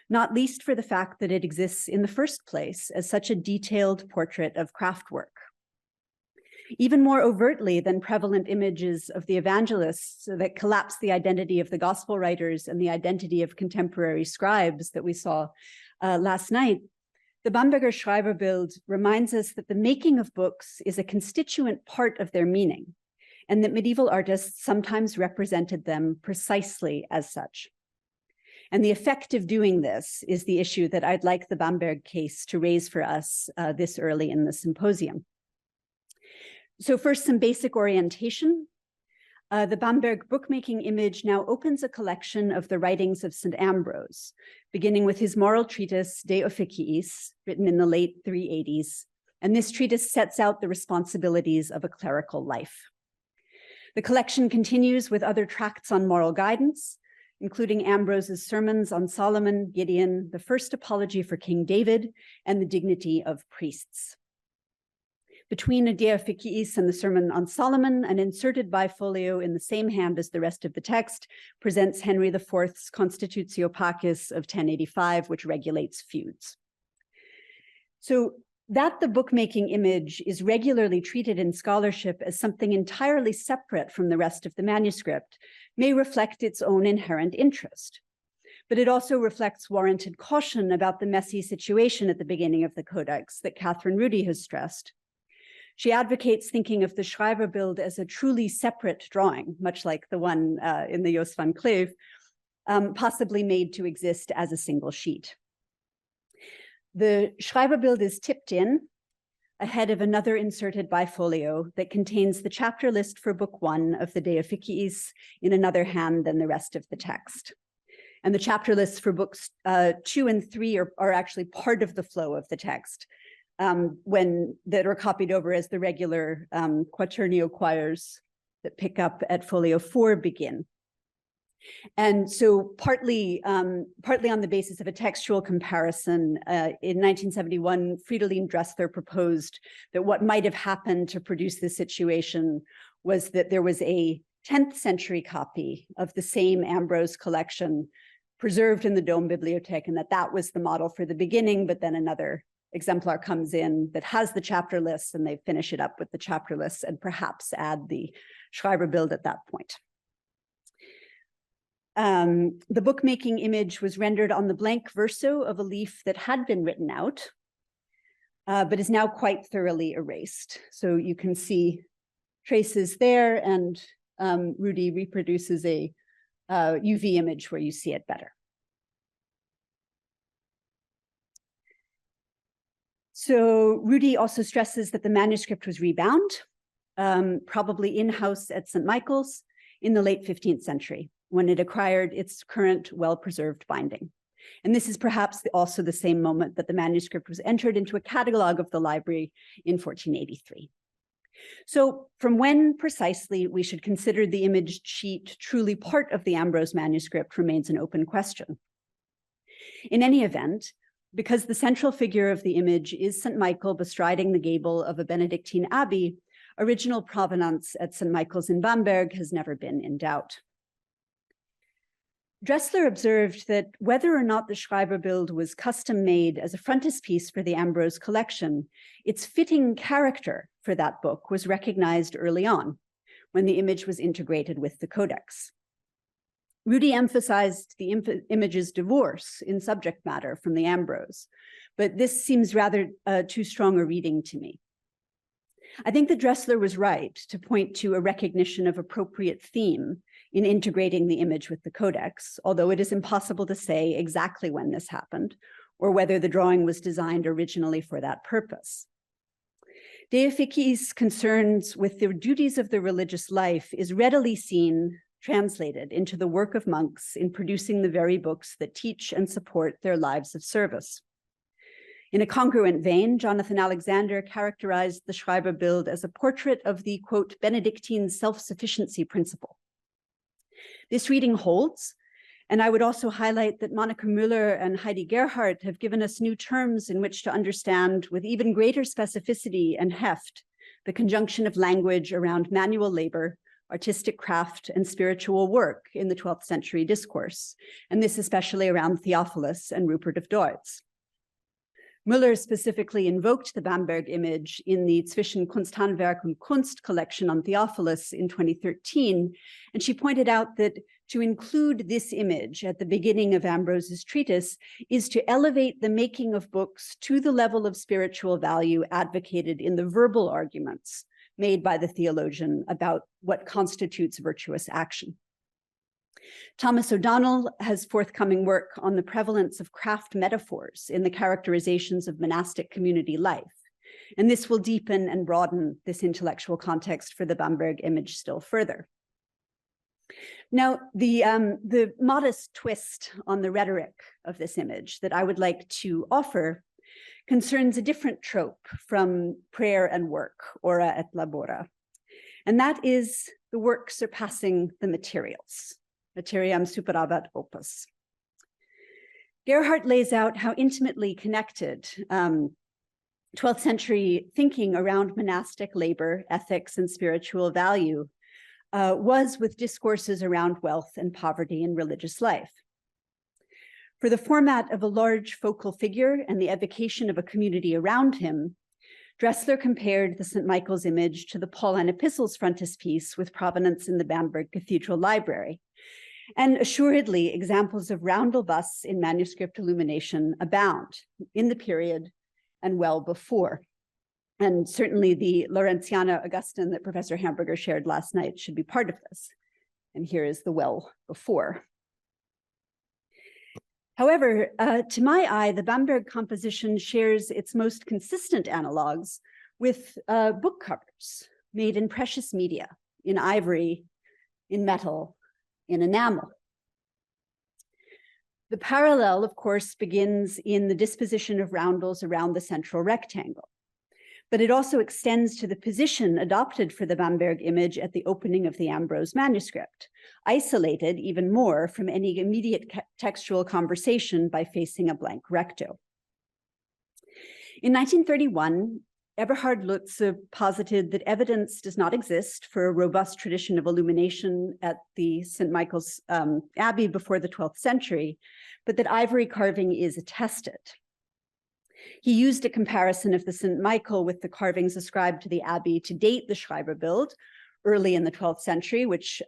not least for the fact that it exists in the first place as such a detailed portrait of craft work. even more overtly than prevalent images of the evangelists that collapse the identity of the gospel writers and the identity of contemporary scribes that we saw last night. The Bamberger Schreiberbild reminds us that the making of books is a constituent part of their meaning, and that medieval artists sometimes represented them precisely as such. And the effect of doing this is the issue that I'd like the Bamberg case to raise for us this early in the symposium. So first, some basic orientation. The Bamberg bookmaking image now opens a collection of the writings of St. Ambrose, beginning with his moral treatise De Officiis, written in the late 380s. And this treatise sets out the responsibilities of a clerical life. The collection continues with other tracts on moral guidance, including Ambrose's sermons on Solomon, Gideon, the first apology for King David, and the dignity of priests. Between a De Officiis and the sermon on Solomon, an inserted bifolio in the same hand as the rest of the text presents Henry IV's Constitutio Pacis of 1085, which regulates feuds. So that the bookmaking image is regularly treated in scholarship as something entirely separate from the rest of the manuscript may reflect its own inherent interest. But it also reflects warranted caution about the messy situation at the beginning of the Codex that Catherine Rudy has stressed. She advocates thinking of the Schreiberbild as a truly separate drawing, much like the one in the Jos van Cleve, possibly made to exist as a single sheet. The Schreiberbild is tipped in ahead of another inserted bifolio that contains the chapter list for book 1 of the De Officiis in another hand than the rest of the text. And the chapter lists for books 2 and 3 are actually part of the flow of the text, that are copied over as the regular quaternio quires that pick up at folio 4 begin. And so partly on the basis of a textual comparison, in 1971, Fridolin Dressler proposed that what might have happened to produce this situation was that there was a 10th century copy of the same Ambrose collection preserved in the Dome Bibliothek, and that was the model for the beginning, but then another exemplar comes in that has the chapter lists, and they finish it up with the chapter lists and perhaps add the Schreiberbild at that point. The bookmaking image was rendered on the blank verso of a leaf that had been written out, but is now quite thoroughly erased. So you can see traces there, and Rudy reproduces a UV image where you see it better. So Rudy also stresses that the manuscript was rebound, probably in-house at St. Michael's in the late 15th century, when it acquired its current well-preserved binding. And this is perhaps also the same moment that the manuscript was entered into a catalog of the library in 1483. So from when precisely we should consider the imaged sheet truly part of the Ambrose manuscript remains an open question. In any event, because the central figure of the image is St. Michael bestriding the gable of a Benedictine abbey, original provenance at St. Michael's in Bamberg has never been in doubt. Dressler observed that whether or not the Schreiberbild was custom-made as a frontispiece for the Ambrose collection, its fitting character for that book was recognized early on, when the image was integrated with the Codex. Rudy emphasized the image's divorce in subject matter from the Ambrose, but this seems rather too strong a reading to me. I think that Dressler was right to point to a recognition of appropriate theme in integrating the image with the Codex, although it is impossible to say exactly when this happened or whether the drawing was designed originally for that purpose. De Officiis' concerns with the duties of the religious life is readily seen translated into the work of monks in producing the very books that teach and support their lives of service. In a congruent vein, Jonathan Alexander characterized the Schreiberbild as a portrait of the, quote, Benedictine self-sufficiency principle. This reading holds, and I would also highlight that Monica Müller and Heidi Gerhardt have given us new terms in which to understand with even greater specificity and heft the conjunction of language around manual labor, artistic craft, and spiritual work in the 12th century discourse, and this especially around Theophilus and Rupert of Deutz. Müller specifically invoked the Bamberg image in the Zwischen Kunsthandwerk und Kunst collection on Theophilus in 2013, and she pointed out that to include this image at the beginning of Ambrose's treatise is to elevate the making of books to the level of spiritual value advocated in the verbal arguments made by the theologian about what constitutes virtuous action. Thomas O'Donnell has forthcoming work on the prevalence of craft metaphors in the characterizations of monastic community life, and this will deepen and broaden this intellectual context for the Bamberg image still further. Now, the modest twist on the rhetoric of this image that I would like to offer concerns a different trope from prayer and work, ora et labora, and that is the work surpassing the materials, materiam superabat opus. Gerhardt lays out how intimately connected 12th century thinking around monastic labor, ethics, and spiritual value was with discourses around wealth and poverty in religious life. For the format of a large focal figure and the evocation of a community around him, Dressler compared the St. Michael's image to the Pauline Epistles frontispiece with provenance in the Bamberg Cathedral Library. And assuredly, examples of roundel busts in manuscript illumination abound in the period and well before. And certainly the Laurentiana Augustine that Professor Hamburger shared last night should be part of this. And here is the well before. However, to my eye, the Bamberg composition shares its most consistent analogs with book covers made in precious media, in ivory, in metal, in enamel. The parallel, of course, begins in the disposition of roundels around the central rectangle, but it also extends to the position adopted for the Bamberg image at the opening of the Ambrose manuscript, isolated even more from any immediate textual conversation by facing a blank recto. In 1931, Eberhard Lutze posited that evidence does not exist for a robust tradition of illumination at the St. Michael's Abbey before the 12th century, but that ivory carving is attested. He used a comparison of the St. Michael with the carvings ascribed to the Abbey to date the Schreiberbild early in the 12th century, which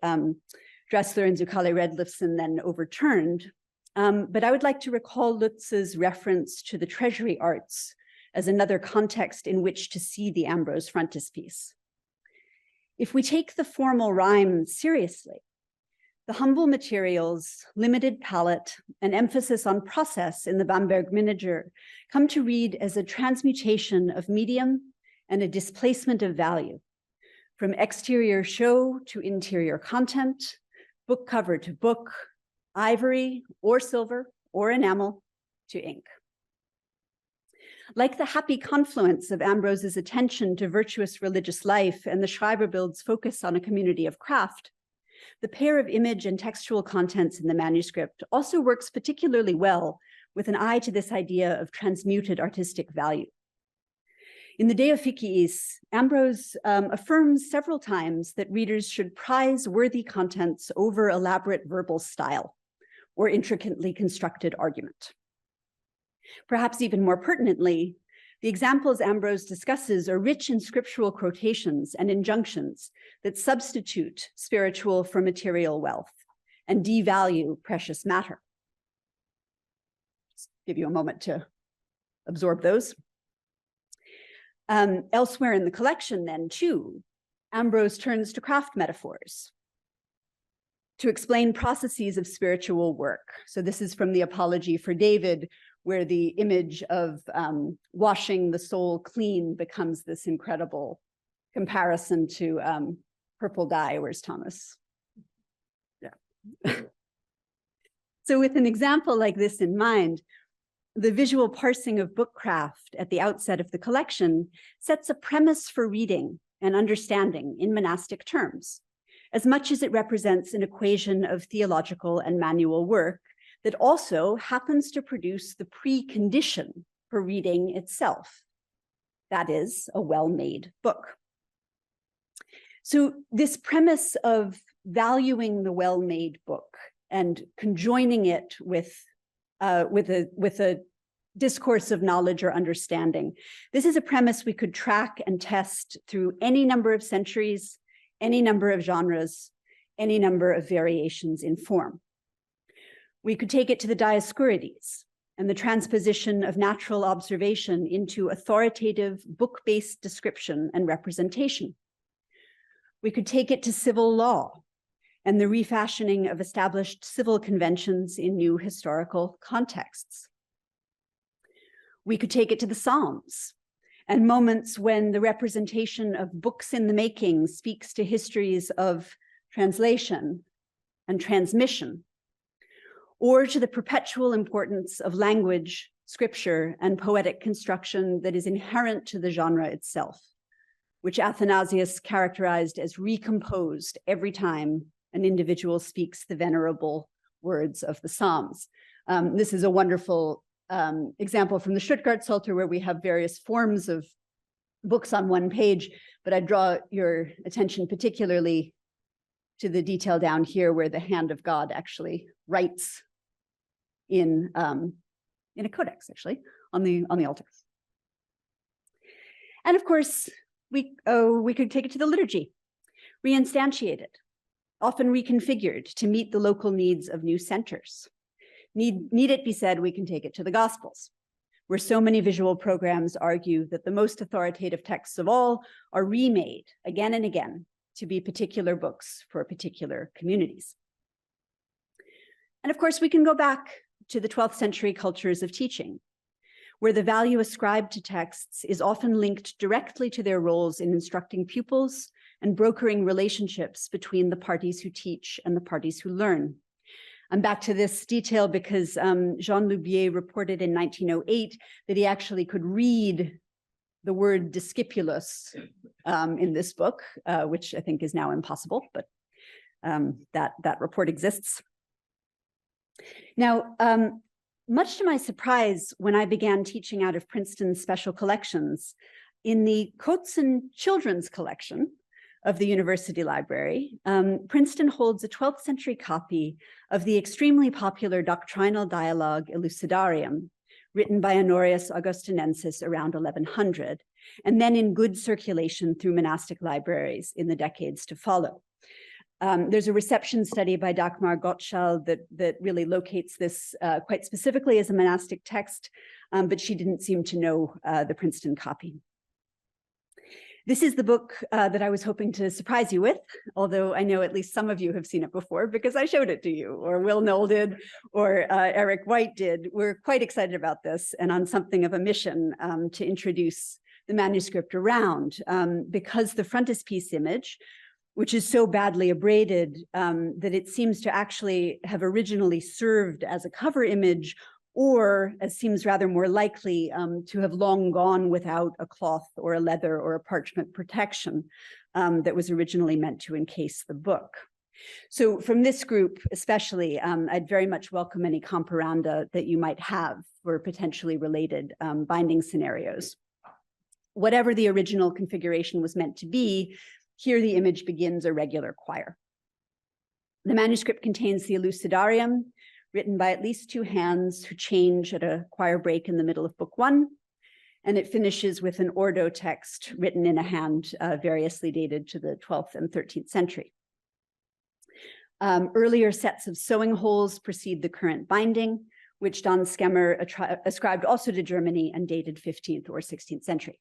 Dressler and Zuccalli-Redlifson then overturned. But I would like to recall Lutze's reference to the treasury arts as another context in which to see the Ambrose frontispiece. If we take the formal rhyme seriously, the humble materials, limited palette, and emphasis on process in the Bamberg miniature come to read as a transmutation of medium and a displacement of value, from exterior show to interior content, book cover to book, ivory or silver or enamel to ink. Like the happy confluence of Ambrose's attention to virtuous religious life and the Schreiberbild's focus on a community of craft, the pair of image and textual contents in the manuscript also works particularly well with an eye to this idea of transmuted artistic value. In the De Officiis, Ambrose affirms several times that readers should prize worthy contents over elaborate verbal style or intricately constructed argument. Perhaps even more pertinently, the examples Ambrose discusses are rich in scriptural quotations and injunctions that substitute spiritual for material wealth and devalue precious matter. Just give you a moment to absorb those. Elsewhere in the collection then too, Ambrose turns to craft metaphors to explain processes of spiritual work. So this is from the Apology for David, where the image of washing the soul clean becomes this incredible comparison to purple dye. Where's Thomas? Yeah. So with an example like this in mind, the visual parsing of bookcraft at the outset of the collection sets a premise for reading and understanding in monastic terms, as much as it represents an equation of theological and manual work that also happens to produce the precondition for reading itself. That is, a well-made book. So this premise of valuing the well-made book and conjoining it with a discourse of knowledge or understanding. This is a premise we could track and test through any number of centuries, any number of genres, any number of variations in form. We could take it to the Dioscurides and the transposition of natural observation into authoritative book-based description and representation. We could take it to civil law and the refashioning of established civil conventions in new historical contexts. We could take it to the Psalms and moments when the representation of books in the making speaks to histories of translation and transmission, or to the perpetual importance of language, scripture, and poetic construction that is inherent to the genre itself, which Athanasius characterized as recomposed every time an individual speaks the venerable words of the Psalms. This is a wonderful example from the Stuttgart Psalter, where we have various forms of books on one page, but I draw your attention particularly to the detail down here where the hand of God actually writes in a codex, actually, on the altar. And of course, we could take it to the liturgy, reinstantiated, often reconfigured to meet the local needs of new centers. Need it be said, we can take it to the Gospels, where so many visual programs argue that the most authoritative texts of all are remade again and again to be particular books for particular communities. And of course, we can go back to the 12th century cultures of teaching, where the value ascribed to texts is often linked directly to their roles in instructing pupils and brokering relationships between the parties who teach and the parties who learn. I'm back to this detail because Jean Loubier reported in 1908 that he actually could read the word discipulus in this book, which I think is now impossible, but that report exists. Now, much to my surprise, when I began teaching out of Princeton's special collections, in the Kotzen Children's Collection of the University Library, Princeton holds a 12th century copy of the extremely popular doctrinal dialogue Elucidarium, written by Honorius Augustinensis around 1100, and then in good circulation through monastic libraries in the decades to follow. There's a reception study by Dagmar Gottschall that really locates this quite specifically as a monastic text, but she didn't seem to know the Princeton copy. This is the book that I was hoping to surprise you with, although I know at least some of you have seen it before because I showed it to you, or Will Knoll did, or Eric White did. We're quite excited about this and on something of a mission to introduce the manuscript around, because the frontispiece image, which is so badly abraded that it seems to actually have originally served as a cover image, or, as seems rather more likely, to have long gone without a cloth or a leather or a parchment protection that was originally meant to encase the book. So from this group especially, I'd very much welcome any comparanda that you might have for potentially related binding scenarios. Whatever the original configuration was meant to be, here the image begins a regular choir. The manuscript contains the Elucidarium, written by at least two hands who change at a choir break in the middle of book one, and it finishes with an Ordo text written in a hand variously dated to the 12th and 13th century. Earlier sets of sewing holes precede the current binding, which Don Skemmer ascribed also to Germany and dated 15th or 16th century.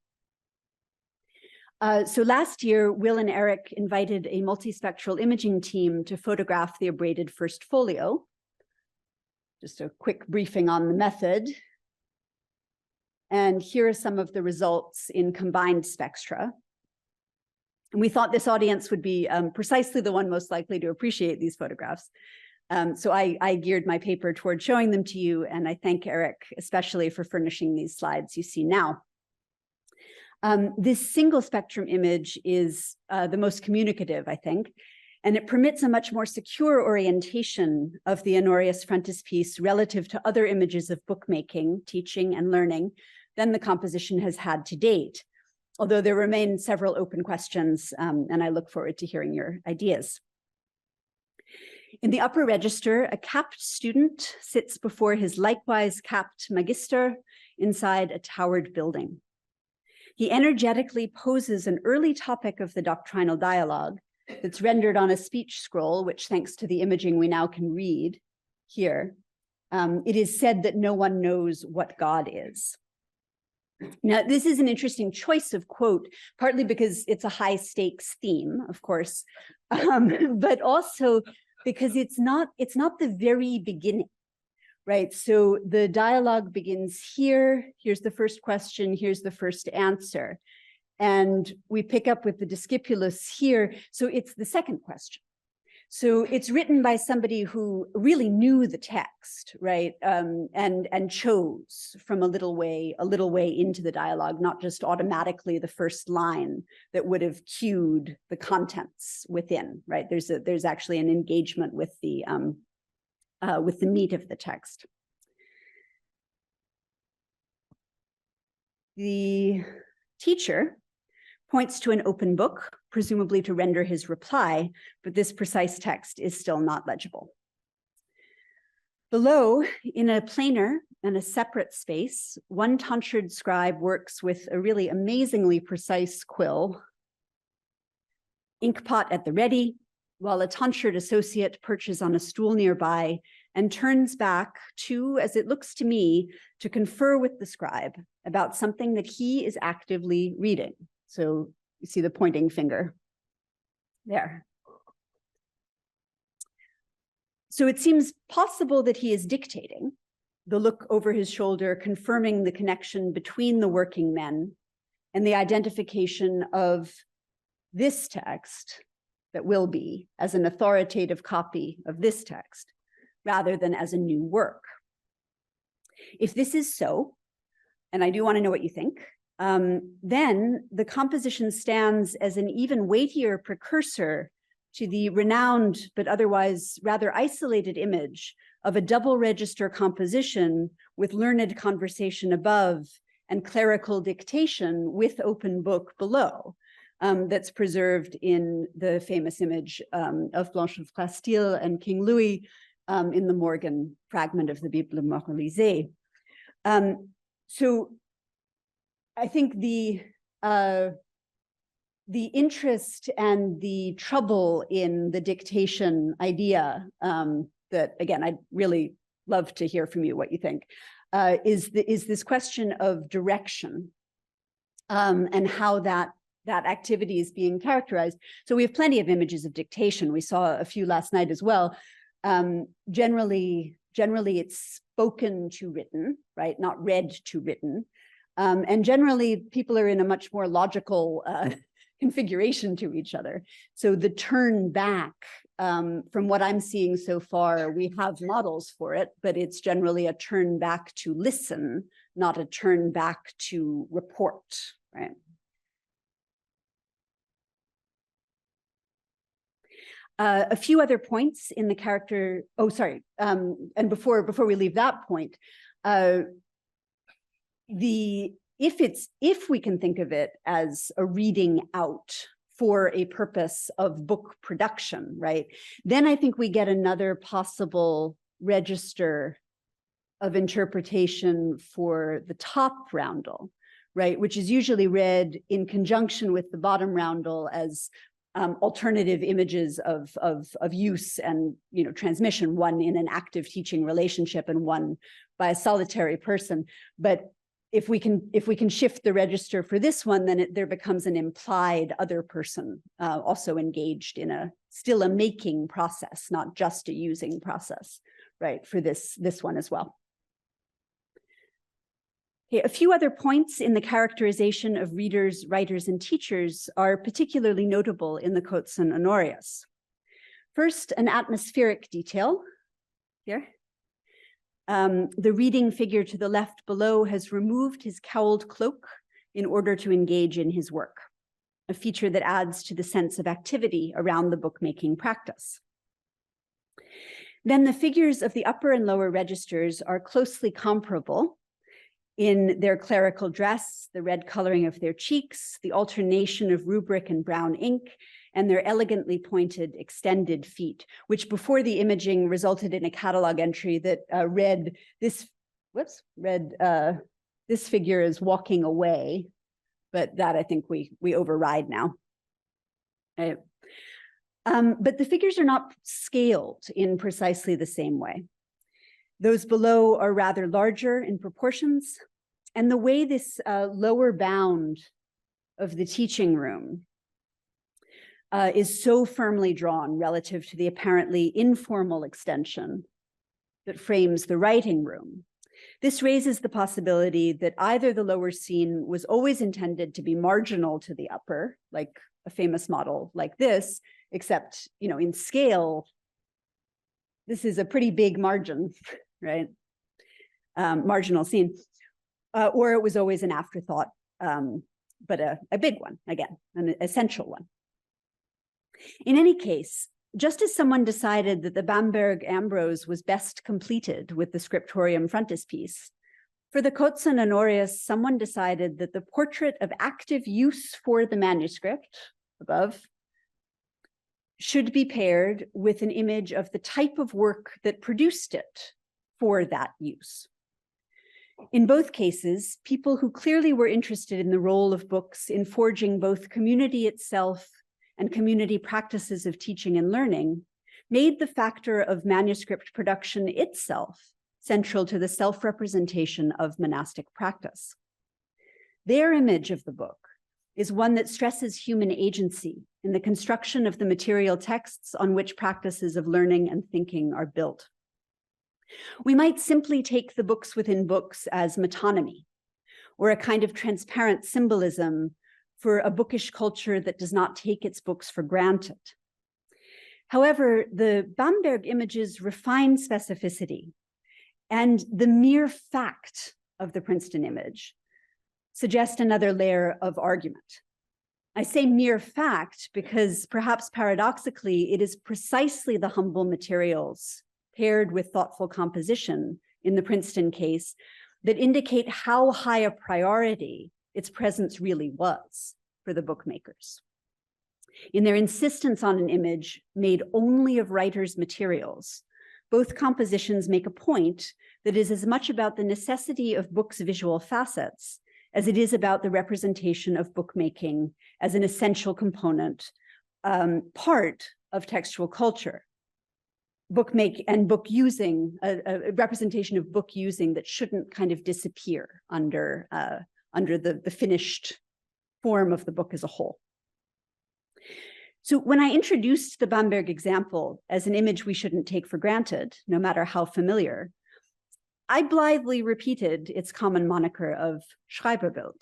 So last year, Will and Eric invited a multispectral imaging team to photograph the abraded first folio. Just a quick briefing on the method. And here are some of the results in combined spectra. And we thought this audience would be precisely the one most likely to appreciate these photographs. So I geared my paper toward showing them to you, and I thank Eric especially for furnishing these slides you see now. This single spectrum image is the most communicative, I think, and it permits a much more secure orientation of the Honorius frontispiece relative to other images of bookmaking, teaching, and learning than the composition has had to date, although there remain several open questions, and I look forward to hearing your ideas. In the upper register, a capped student sits before his likewise capped magister inside a towered building. He energetically poses an early topic of the doctrinal dialogue that's rendered on a speech scroll, which, thanks to the imaging, we now can read here. It is said that no one knows what God is. Now, this is an interesting choice of quote, partly because it's a high stakes theme, of course, but also because it's not the very beginning, right? So the dialogue begins here. Here's the first question. Here's the first answer. And we pick up with the discipulus here. So it's the second question. So it's written by somebody who really knew the text, right? And chose from a little way into the dialogue, not just automatically the first line that would have cued the contents within, right? There's actually an engagement with the meat of the text. The teacher points to an open book, presumably to render his reply, but this precise text is still not legible. Below, in a planar and a separate space, one tonsured scribe works with a really amazingly precise quill, inkpot at the ready, while a tonsured associate perches on a stool nearby and turns back to, as it looks to me, to confer with the scribe about something that he is actively reading. So you see the pointing finger there. So it seems possible that he is dictating, the look over his shoulder confirming the connection between the working men and the identification of this text that will be as an authoritative copy of this text, rather than as a new work. If this is so, and I do want to know what you think, then the composition stands as an even weightier precursor to the renowned but otherwise rather isolated image of a double register composition with learned conversation above and clerical dictation with open book below, that's preserved in the famous image of Blanche of Castile and King Louis in the Morgan fragment of the Bible Moralisée. So I think the interest and the trouble in the dictation idea that, again, I'd really love to hear from you what you think, is this question of direction and how that activity is being characterized. So we have plenty of images of dictation. We saw a few last night as well. Generally it's spoken to written, right? Not read to written. And generally, people are in a much more logical configuration to each other. So the turn back, from what I'm seeing so far, we have models for it, but it's generally a turn back to listen, not a turn back to report, right? A few other points in the character. Oh, sorry. And before we leave that point, if we can think of it as a reading out for a purpose of book production, right, then I think we get another possible register of interpretation for the top roundel, right, which is usually read in conjunction with the bottom roundel as alternative images of use and transmission, one in an active teaching relationship and one by a solitary person. But if we can shift the register for this one, then there becomes an implied other person also engaged in still a making process, not just a using process, right, for this one as well. Okay, a few other points in the characterization of readers, writers, and teachers are particularly notable in the Coetsen Honorius. First, an atmospheric detail here. The reading figure to the left below has removed his cowled cloak in order to engage in his work, a feature that adds to the sense of activity around the bookmaking practice. Then the figures of the upper and lower registers are closely comparable in their clerical dress, the red coloring of their cheeks, the alternation of rubric and brown ink, and their elegantly pointed extended feet, which before the imaging resulted in a catalog entry that read This figure is walking away, but that I think we override now. Right. But the figures are not scaled in precisely the same way. Those below are rather larger in proportions, and the way this lower bound of the teaching room is so firmly drawn relative to the apparently informal extension that frames the writing room. This raises the possibility that either the lower scene was always intended to be marginal to the upper, like a famous model like this, except, in scale, this is a pretty big margin, right? Marginal scene, or it was always an afterthought, but a big one, again, an essential one. In any case, just as someone decided that the Bamberg Ambrose was best completed with the scriptorium frontispiece, for the Kotzen Honorius, someone decided that the portrait of active use for the manuscript above should be paired with an image of the type of work that produced it for that use. In both cases, people who clearly were interested in the role of books in forging both community itself and community practices of teaching and learning made the factor of manuscript production itself central to the self-representation of monastic practice. Their image of the book is one that stresses human agency in the construction of the material texts on which practices of learning and thinking are built. We might simply take the books within books as metonymy, or a kind of transparent symbolism for a bookish culture that does not take its books for granted. However, the Bamberg images refine specificity, and the mere fact of the Princeton image suggest another layer of argument. I say mere fact because perhaps paradoxically, it is precisely the humble materials paired with thoughtful composition in the Princeton case that indicate how high a priority its presence really was for the bookmakers. In their insistence on an image made only of writers' materials, both compositions make a point that is as much about the necessity of books' visual facets as it is about the representation of bookmaking as an essential component, part of textual culture. Bookmaking and book using, a representation of book using that shouldn't kind of disappear under the finished form of the book as a whole. So when I introduced the Bamberg example as an image we shouldn't take for granted, no matter how familiar, I blithely repeated its common moniker of Schreiberbild.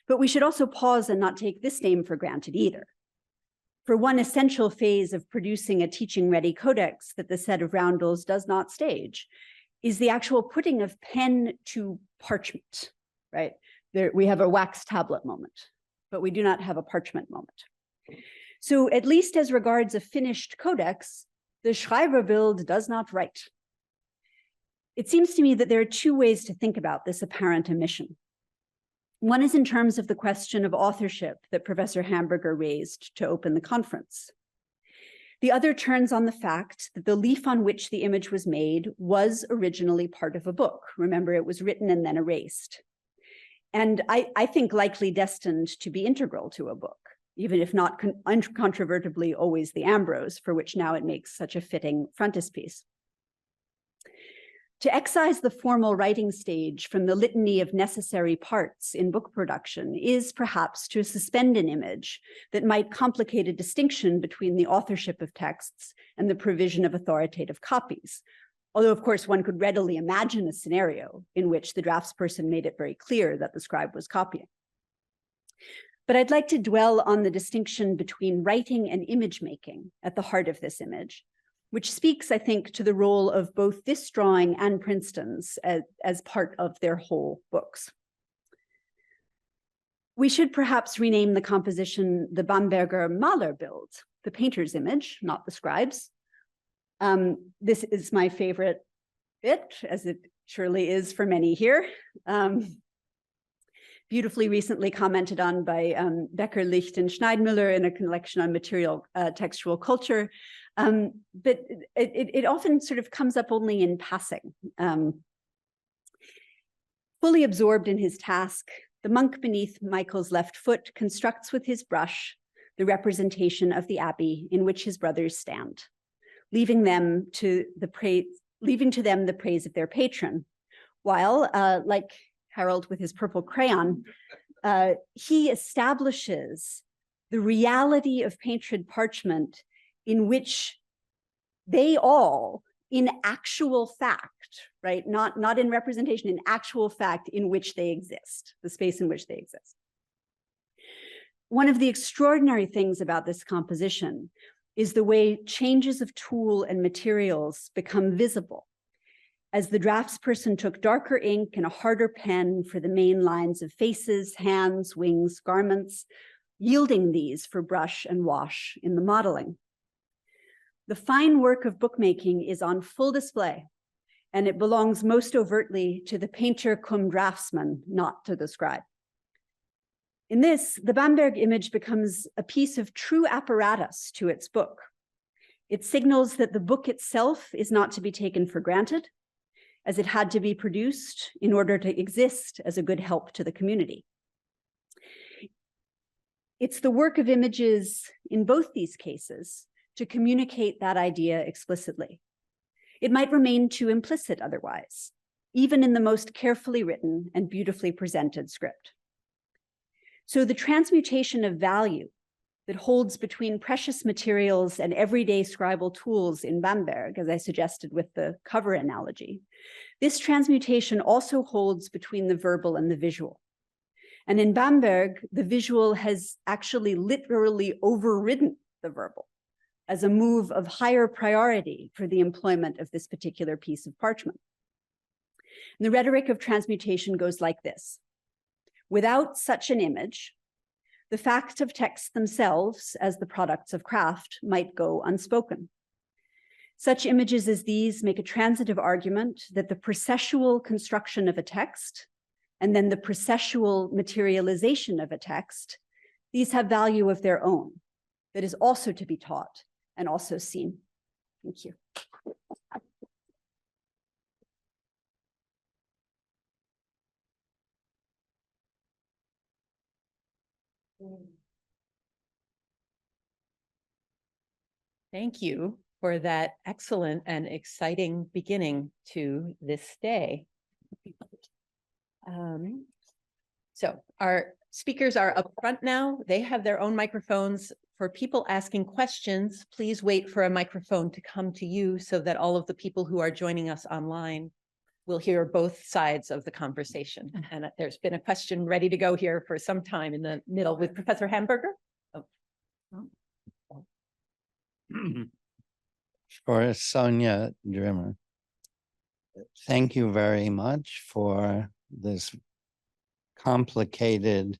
But we should also pause and not take this name for granted either. For one essential phase of producing a teaching-ready codex that the set of roundels does not stage is the actual putting of pen to parchment, right? We have a wax tablet moment, but we do not have a parchment moment. So at least as regards a finished codex, the Schreiberbild does not write. It seems to me that there are two ways to think about this apparent omission. One is in terms of the question of authorship that Professor Hamburger raised to open the conference. The other turns on the fact that the leaf on which the image was made was originally part of a book. Remember, it was written and then erased. And I think likely destined to be integral to a book, even if not uncontrovertibly always the Ambrose, for which now it makes such a fitting frontispiece. To excise the formal writing stage from the litany of necessary parts in book production is perhaps to suspend an image that might complicate a distinction between the authorship of texts and the provision of authoritative copies. Although, of course, one could readily imagine a scenario in which the draftsperson made it very clear that the scribe was copying. But I'd like to dwell on the distinction between writing and image making at the heart of this image, which speaks, I think, to the role of both this drawing and Princeton's as part of their whole books. We should perhaps rename the composition the Bamberger Malerbild, the painter's image, not the scribe's. This is my favorite bit, as it surely is for many here. Beautifully recently commented on by Becker, Licht, and Schneidmüller in a collection on material textual culture. But it often sort of comes up only in passing. Fully absorbed in his task, the monk beneath Michael's left foot constructs with his brush the representation of the abbey in which his brothers stand, leaving to them the praise of their patron, while, like Harold with his purple crayon, he establishes the reality of painted parchment in which they all, in actual fact, right, not in representation, in actual fact in which they exist, the space in which they exist. One of the extraordinary things about this composition is the way changes of tool and materials become visible, as the draftsperson took darker ink and a harder pen for the main lines of faces, hands, wings, garments, yielding these for brush and wash in the modeling. The fine work of bookmaking is on full display, and it belongs most overtly to the painter cum draftsman, not to the scribe. In this, the Bamberg image becomes a piece of true apparatus to its book. It signals that the book itself is not to be taken for granted, as it had to be produced in order to exist as a good help to the community. It's the work of images in both these cases to communicate that idea explicitly. It might remain too implicit otherwise, even in the most carefully written and beautifully presented script. So the transmutation of value that holds between precious materials and everyday scribal tools in Bamberg, as I suggested with the cover analogy, this transmutation also holds between the verbal and the visual. And in Bamberg, the visual has actually literally overridden the verbal as a move of higher priority for the employment of this particular piece of parchment. And the rhetoric of transmutation goes like this. Without such an image, the fact of texts themselves as the products of craft might go unspoken. Such images as these make a transitive argument that the processual construction of a text and then the processual materialization of a text, these have value of their own that is also to be taught and also seen. Thank you. Thank you for that excellent and exciting beginning to this day. So our speakers are up front now. They have their own microphones. For people asking questions, please wait for a microphone to come to you so that all of the people who are joining us online will hear both sides of the conversation. And there's been a question ready to go here for some time in the middle with Professor Hamburger. Oh. For Sonja Drimmer, thank you very much for this complicated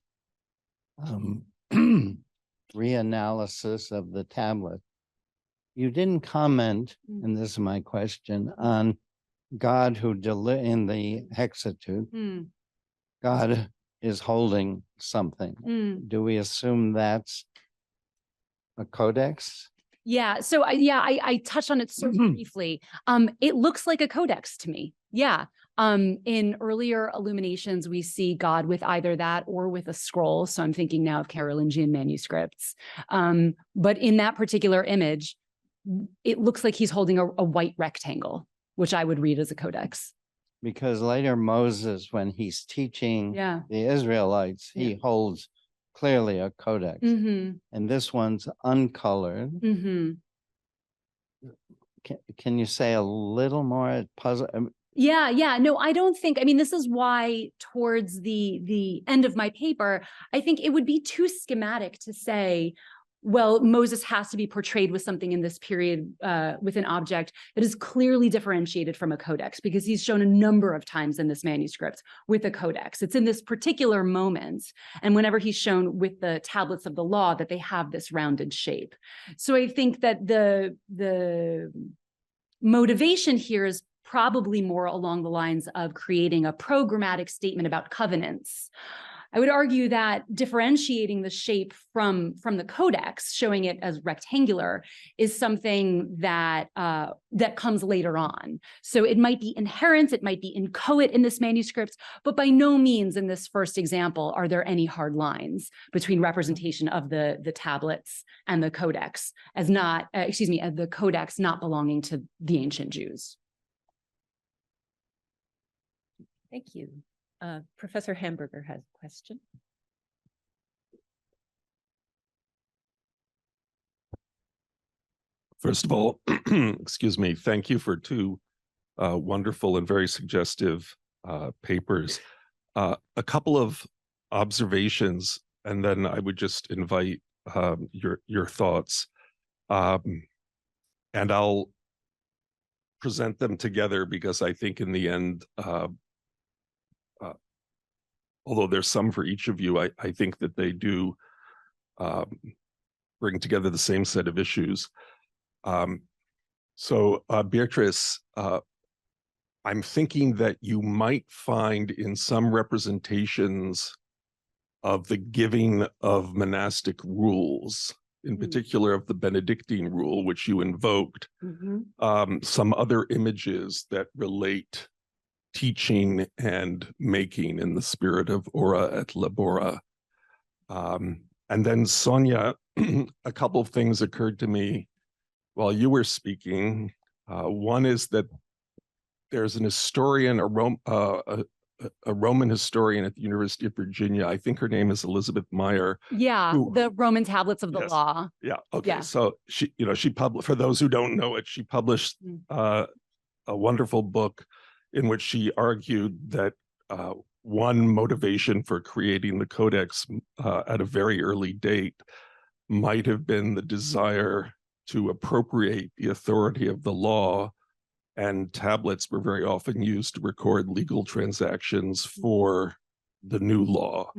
reanalysis of the tablet. You didn't comment, and this is my question, on God who in the Hexateuch, God is holding something. Do we assume that's a codex? Yeah, so I touched on it so briefly. It looks like a codex to me. Yeah. In earlier illuminations, we see God with either that or with a scroll. So I'm thinking now of Carolingian manuscripts. But in that particular image, it looks like he's holding a white rectangle, which I would read as a codex. Because later Moses, when he's teaching the Israelites, he holds clearly a codex. And this one's uncolored. Can you say a little more puzzle? Yeah. No, I don't think, I mean, this is why towards the end of my paper, I think it would be too schematic to say, well, Moses has to be portrayed with something in this period, with an object that is clearly differentiated from a codex, because he's shown a number of times in this manuscript with a codex. It's in this particular moment, and whenever he's shown with the tablets of the law, that they have this rounded shape. So I think that the motivation here is probably more along the lines of creating a programmatic statement about covenants. I would argue that differentiating the shape from the codex, showing it as rectangular, is something that that comes later on. So it might be inherent, it might be inchoate in this manuscript, but by no means in this first example are there any hard lines between representation of the tablets and the codex as not, as the codex not belonging to the ancient Jews. Thank you. Professor Hamburger has a question. First of all, excuse me, thank you for two wonderful and very suggestive papers. A couple of observations, and then I would just invite your thoughts. And I'll present them together because I think in the end, although there's some for each of you, I think that they do bring together the same set of issues. Beatrice, I'm thinking that you might find in some representations of the giving of monastic rules, in particular of the Benedictine rule, which you invoked, some other images that relate teaching and making in the spirit of ora et labora. And then Sonja, a couple of things occurred to me while you were speaking. One is that there's an historian, a Roman historian at the University of Virginia. I think her name is Elizabeth Meyer. Yeah, the Roman tablets of the law. Yeah. Okay. Yeah. So she published. For those who don't know it, she published a wonderful book in which she argued that one motivation for creating the Codex at a very early date might have been the desire to appropriate the authority of the law, and tablets were very often used to record legal transactions for the new law.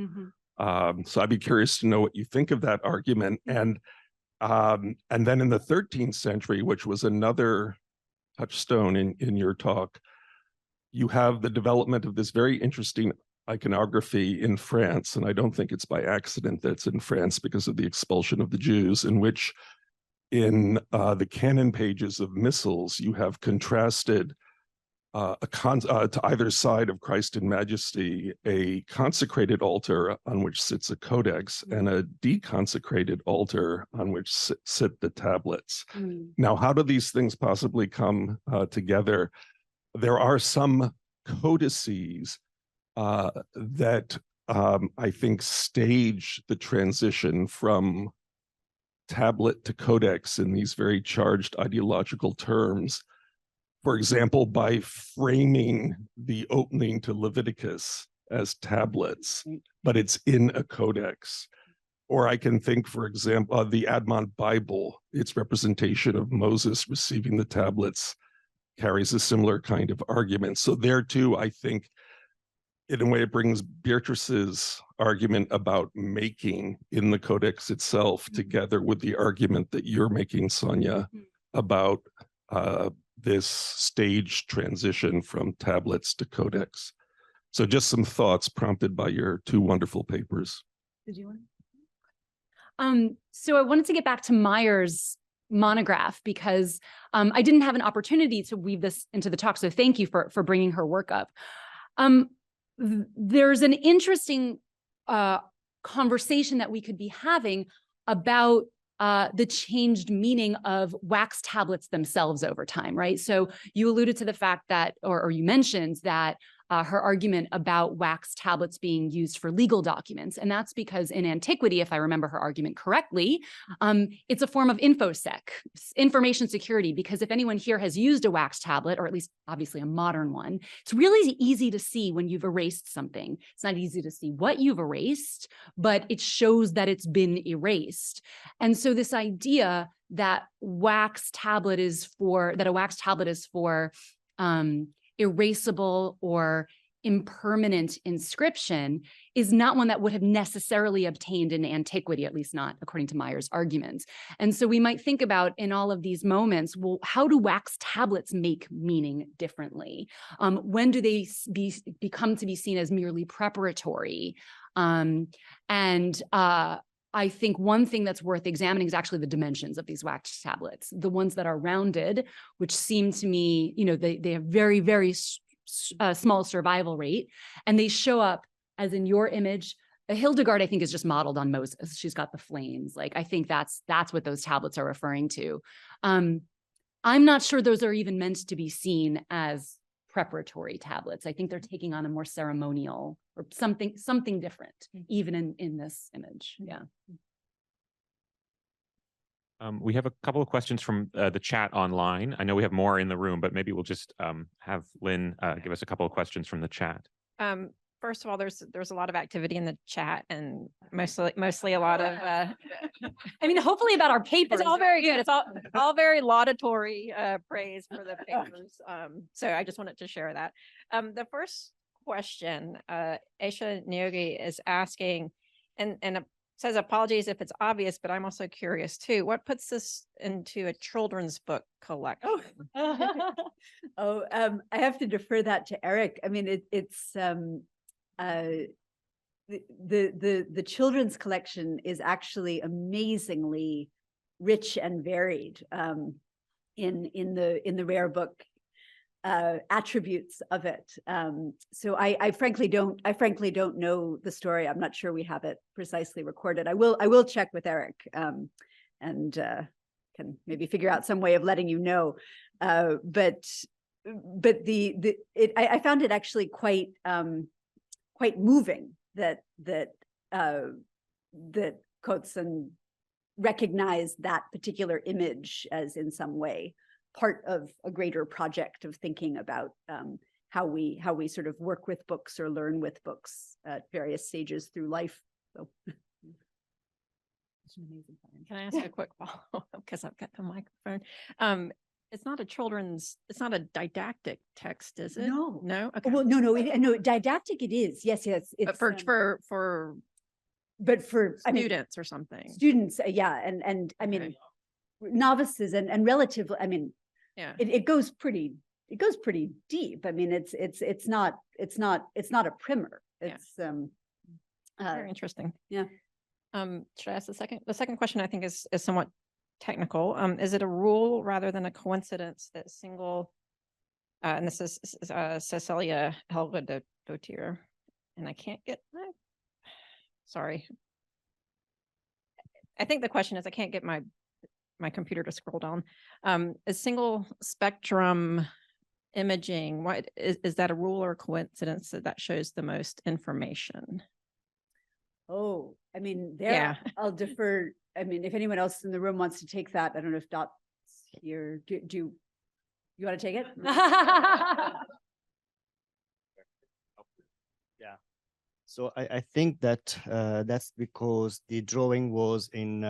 So I'd be curious to know what you think of that argument. And then in the 13th century, which was another touchstone in your talk, you have the development of this very interesting iconography in France, and I don't think it's by accident that it's in France because of the expulsion of the Jews, in which in the canon pages of missals, you have contrasted to either side of Christ in Majesty, a consecrated altar on which sits a codex and a deconsecrated altar on which sit the tablets. Now, how do these things possibly come together? There are some codices that I think stage the transition from tablet to codex in these very charged ideological terms. For example, by framing the opening to Leviticus as tablets, but it's in a codex. Or I can think, for example, the Admont Bible, its representation of Moses receiving the tablets carries a similar kind of argument. So there too, I think, in a way, it brings Beatrice's argument about making in the codex itself together with the argument that you're making, Sonja, about this stage transition from tablets to codex. So just some thoughts prompted by your two wonderful papers. Did you want? So I wanted to get back to Meyer's monograph because I didn't have an opportunity to weave this into the talk. So thank you for bringing her work up. There's an interesting conversation that we could be having about the changed meaning of wax tablets themselves over time, right? So you alluded to the fact that, or you mentioned that her argument about wax tablets being used for legal documents. And that's because in antiquity, if I remember her argument correctly, it's a form of infosec, information security, because if anyone here has used a wax tablet, or at least obviously a modern one, it's really easy to see when you've erased something. It's not easy to see what you've erased, but it shows that it's been erased. And so this idea that a wax tablet is for erasable or impermanent inscription is not one that would have necessarily obtained in antiquity, at least not according to Meyer's argument. And so we might think about in all of these moments, well, how do wax tablets make meaning differently? When do they become to be seen as merely preparatory? I think one thing that's worth examining is actually the dimensions of these wax tablets. The ones that are rounded, which seem to me, they have very, very small survival rate, and they show up as in your image. Hildegard, I think, is just modeled on Moses. She's got the flames. Like, I think that's what those tablets are referring to. I'm not sure those are even meant to be seen as preparatory tablets. I think they're taking on a more ceremonial or something different, even in this image. Yeah. We have a couple of questions from the chat online. I know we have more in the room, but maybe we'll just have Lynn give us a couple of questions from the chat. First of all, there's a lot of activity in the chat, and mostly a lot of I mean, hopefully about our papers. it's all very good. It's all very laudatory praise for the papers. So I just wanted to share that. The first question, Aisha Nyogi is asking, and it says, apologies if it's obvious, but I'm also curious too. What puts this into a children's book collection? I have to defer that to Eric. I mean, it's the children's collection is actually amazingly rich and varied in the rare book attributes of it. So I frankly don't know the story. I'm not sure we have it precisely recorded. I will check with Eric and can maybe figure out some way of letting you know. But I found it actually quite moving that Kotzen recognized that particular image as in some way part of a greater project of thinking about how we sort of work with books or learn with books at various stages through life. So. Can I ask a quick follow-up because I've got the microphone? It's not a didactic text, is it? No. Okay. Well, no, didactic it is. Yes. It's but for students or something. Students, yeah, and I mean, Okay. novices and relatively. I mean, Yeah. it goes pretty deep. I mean, it's not a primer. It's Very interesting. Yeah. Should I ask the second? The second question I think is somewhat technical. Is it a rule rather than a coincidence that single, and this is Cecilia Helga Dotier, and I can't get, sorry. I think the question is, I can't get my computer to scroll down. A single spectrum imaging, what is that a rule or a coincidence that shows the most information? Oh, I mean, Yeah. I'll defer. I mean, if anyone else in the room wants to take that, I don't know if Dot's here. Do you want to take it? Yeah. So I think that that's because the drawing was in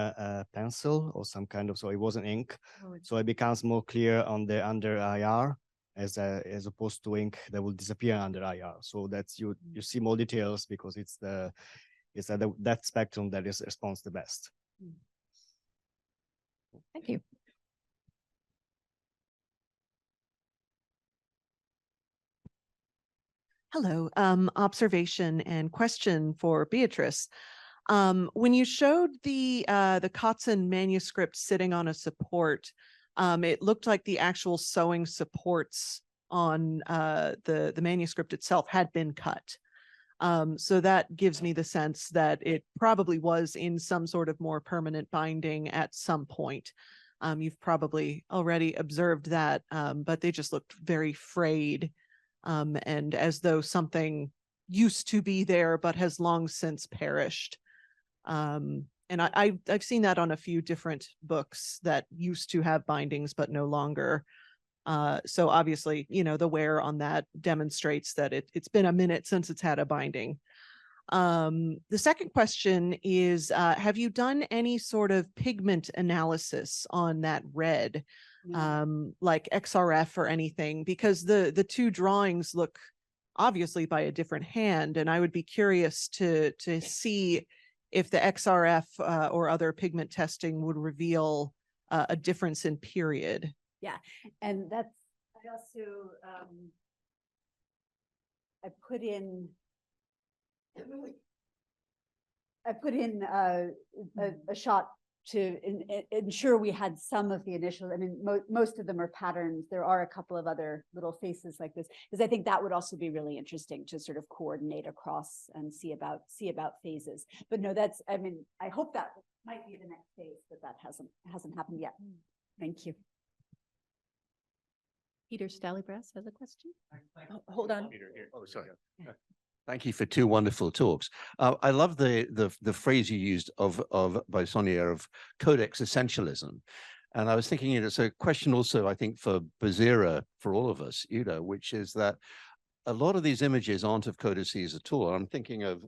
pencil or some kind of, so it wasn't ink. So it becomes more clear on the under IR as opposed to ink that will disappear under IR. So that's you see more details because it's that spectrum that responds the best. Thank you. Hello, observation and question for Beatrice. When you showed the Kotzen manuscript sitting on a support, it looked like the actual sewing supports on the manuscript itself had been cut. So that gives me the sense that it probably was in some sort of more permanent binding at some point. You've probably already observed that, but they just looked very frayed. And as though something used to be there, but has long since perished. And I've seen that on a few different books that used to have bindings, but no longer. So obviously, the wear on that demonstrates that it's been a minute since it's had a binding. The second question is, have you done any sort of pigment analysis on that red? Like XRF or anything, because the two drawings look obviously by a different hand, and I would be curious to see if the XRF or other pigment testing would reveal a difference in period. Yeah, and I also I put in I put in a shot to ensure we had some of the initial, I mean, most of them are patterns. There are a couple of other little faces like this, because I think that would also be really interesting to sort of coordinate across and see about phases. But no, that's, I mean, I hope that might be the next phase, but that hasn't happened yet. Thank you. Peter Stallybrass has a question. Oh, hold on. Oh, sorry. Thank you for two wonderful talks. I love the phrase you used by Sonja of codex essentialism. And I was thinking it's a question also, I think, for Bazira, for all of us, which is that a lot of these images aren't of codices at all. I'm thinking of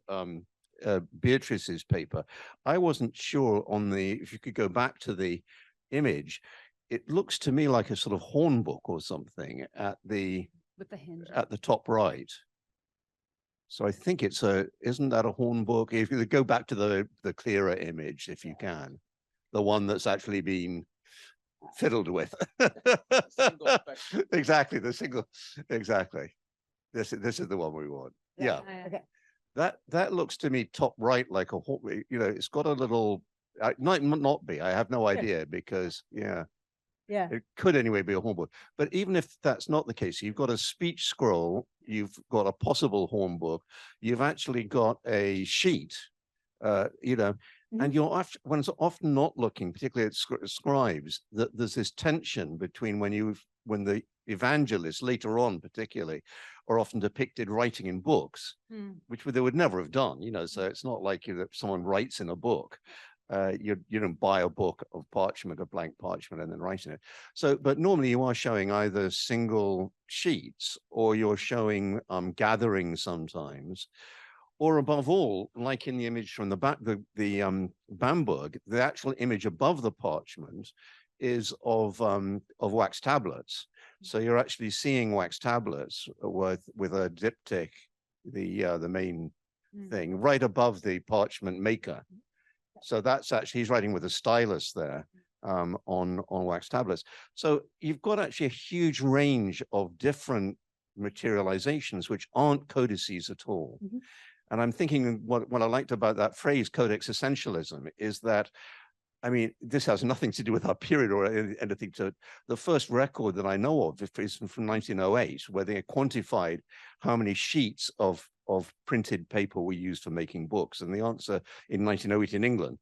Beatrice's paper. I wasn't sure if you could go back to the image, it looks to me like a sort of hornbook or something with the hinge at the top right. So I think isn't that a hornbook? If you go back to the clearer image, if you can, the one that's actually been fiddled with. Exactly, exactly. This is the one we want. Yeah. Okay. That looks to me top right like a horn, it's got a little, might not be, I have no idea because, yeah. It could anyway be a hornbook. But even if that's not the case, you've got a speech scroll, you've got a possible hornbook, you've actually got a sheet, and you're often not looking, particularly at scribes, that there's this tension between when the evangelists later on particularly are often depicted writing in books, which they would never have done, so it's not like that someone writes in a book. You don't buy a book of parchment, a blank parchment, and then write in it. So, but normally you are showing either single sheets or you're showing gatherings sometimes, or above all, like in the image from the back, the Bamberg, the actual image above the parchment is of wax tablets. So you're actually seeing wax tablets with a diptych, the main thing, right above the parchment maker. So that's actually, he's writing with a stylus there on wax tablets. So you've got actually a huge range of different materializations which aren't codices at all. And I'm thinking what I liked about that phrase, codex essentialism, is that, I mean, this has nothing to do with our period or anything to the first record that I know of is from 1908, where they quantified how many sheets of printed paper we used for making books. And the answer in 1908 in England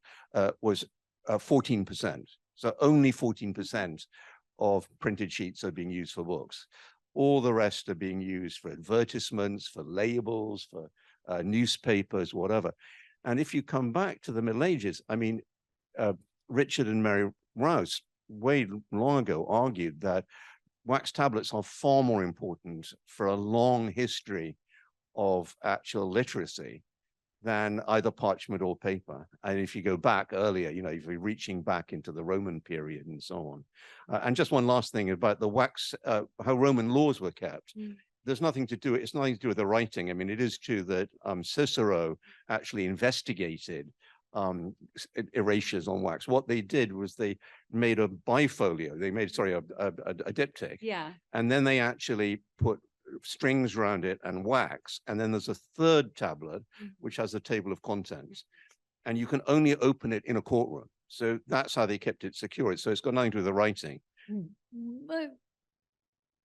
was 14%. So only 14% of printed sheets are being used for books. All the rest are being used for advertisements, for labels, for newspapers, whatever. And if you come back to the Middle Ages, I mean, Richard and Mary Rouse way long ago argued that wax tablets are far more important for a long history of actual literacy than either parchment or paper. And if you go back earlier, if you're reaching back into the Roman period and so on. And just one last thing about the wax, how Roman laws were kept. It's nothing to do with the writing. I mean, it is true that Cicero actually investigated erasures on wax. What they did was they made a bifolio. They made, sorry, a diptych. Yeah. And then they actually put strings around it and wax. And then there's a third tablet, which has a table of contents. And you can only open it in a courtroom. So that's how they kept it secure. So it's got nothing to do with the writing. But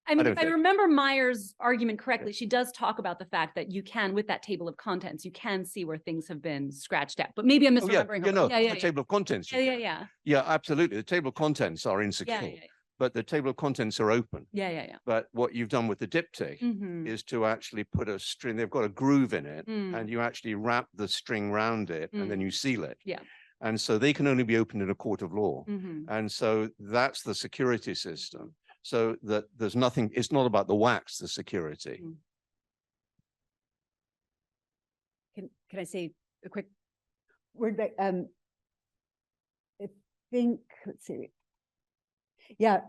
I mean, if I remember Meyer's argument correctly, she does talk about the fact that you can, with that table of contents, you can see where things have been scratched out. But maybe I'm misremembering. The table of contents. Yeah, absolutely. The table of contents are insecure, but the table of contents are open. Yeah. But what you've done with the diptych is to actually put a string, they've got a groove in it, and you actually wrap the string around it, and then you seal it. Yeah. And so they can only be opened in a court of law. And so that's the security system. So that there's nothing, it's not about the wax, the security. Can I say a quick word back? I think, let's see. Yeah,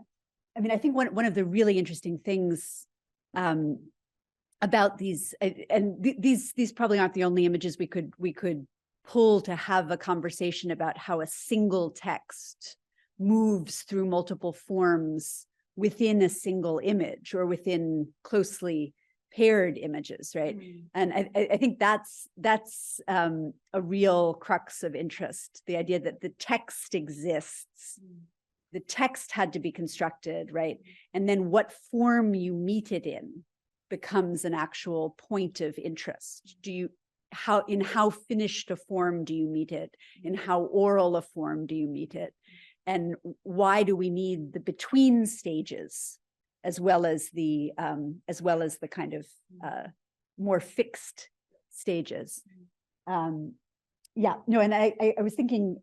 I mean, I think one of the really interesting things about these, and these probably aren't the only images we could pull to have a conversation about how a single text moves through multiple forms within a single image or within closely paired images, right? And I think that's a real crux of interest, the idea that the text exists. The text had to be constructed, right? And then what form you meet it in becomes an actual point of interest. In how finished a form do you meet it? In how oral a form do you meet it? And why do we need the between stages as well as the kind of more fixed stages? Yeah, no, and I was thinking,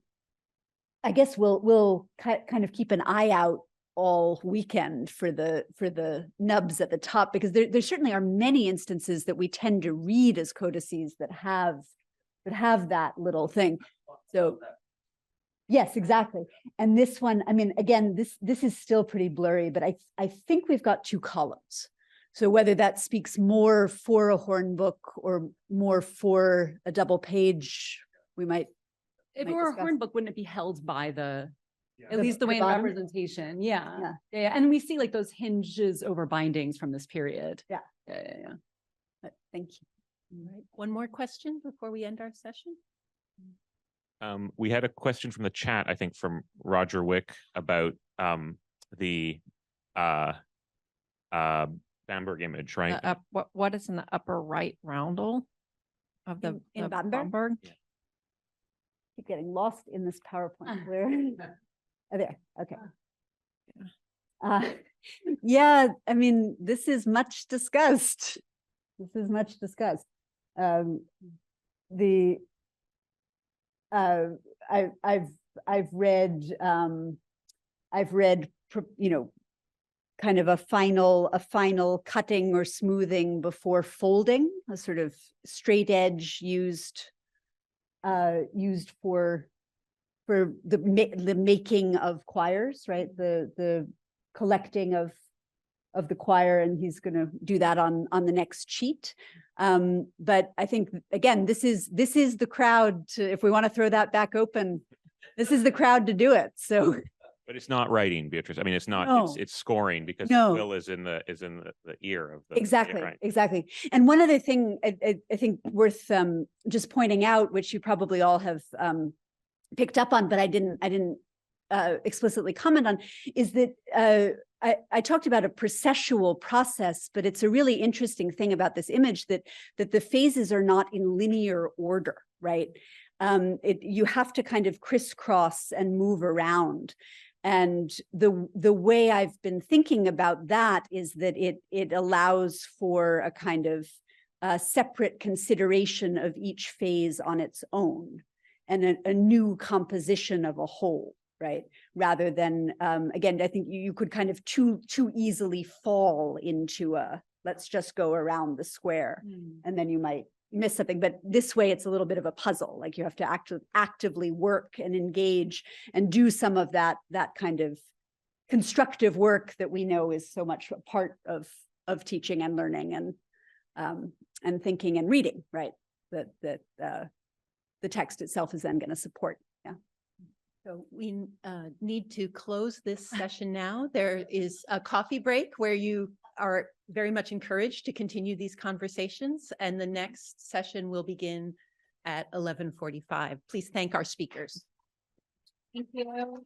I guess we'll kind of keep an eye out all weekend for the nubs at the top, because there certainly are many instances that we tend to read as codices that have that little thing. So yes, exactly. And this one, I mean, again, this is still pretty blurry, but I think we've got 2 columns. So whether that speaks more for a horn book or more for a double page, we might. If it were a horn book, wouldn't it be held by at least the way in bottom? representation? Yeah. And we see like those hinges over bindings from this period. Yeah. Thank you. All right. One more question before we end our session. We had a question from the chat, I think from Roger Wick, about the Bamberg image, right? What is in the upper right roundel of the in Bamberg? Bamberg? Keep getting lost in this PowerPoint. Where? Oh, there. Okay. Yeah, I mean, this is much discussed. I've read kind of a final cutting or smoothing before folding, a sort of straight edge used for the making of choirs, right? The collecting of the choir, and he's going to do that on the next sheet. But I think, again, this is the crowd to, if we want to throw that back open, this is the crowd to do it. So, but it's not writing, Beatrice. I mean, it's not. No. It's scoring, because No. Will is in the ear of the. Exactly, yeah, right. exactly. And one other thing I think worth just pointing out, which you probably all have picked up on, but I didn't explicitly comment on, is that I talked about a processual process, but it's a really interesting thing about this image that the phases are not in linear order, right? You have to kind of crisscross and move around. And the way I've been thinking about that is that it allows for a kind of separate consideration of each phase on its own, and a new composition of a whole, right? Rather than, again, I think you could kind of too easily fall into let's just go around the square, and then you might miss something. But this way, it's a little bit of a puzzle. Like you have to actively work and engage and do some of that kind of constructive work that we know is so much a part of teaching and learning and thinking and reading, right? That the text itself is then going to support. Yeah. So we need to close this session now. There is a coffee break where you are very much encouraged to continue these conversations, and the next session will begin at 11:45. Please thank our speakers. Thank you.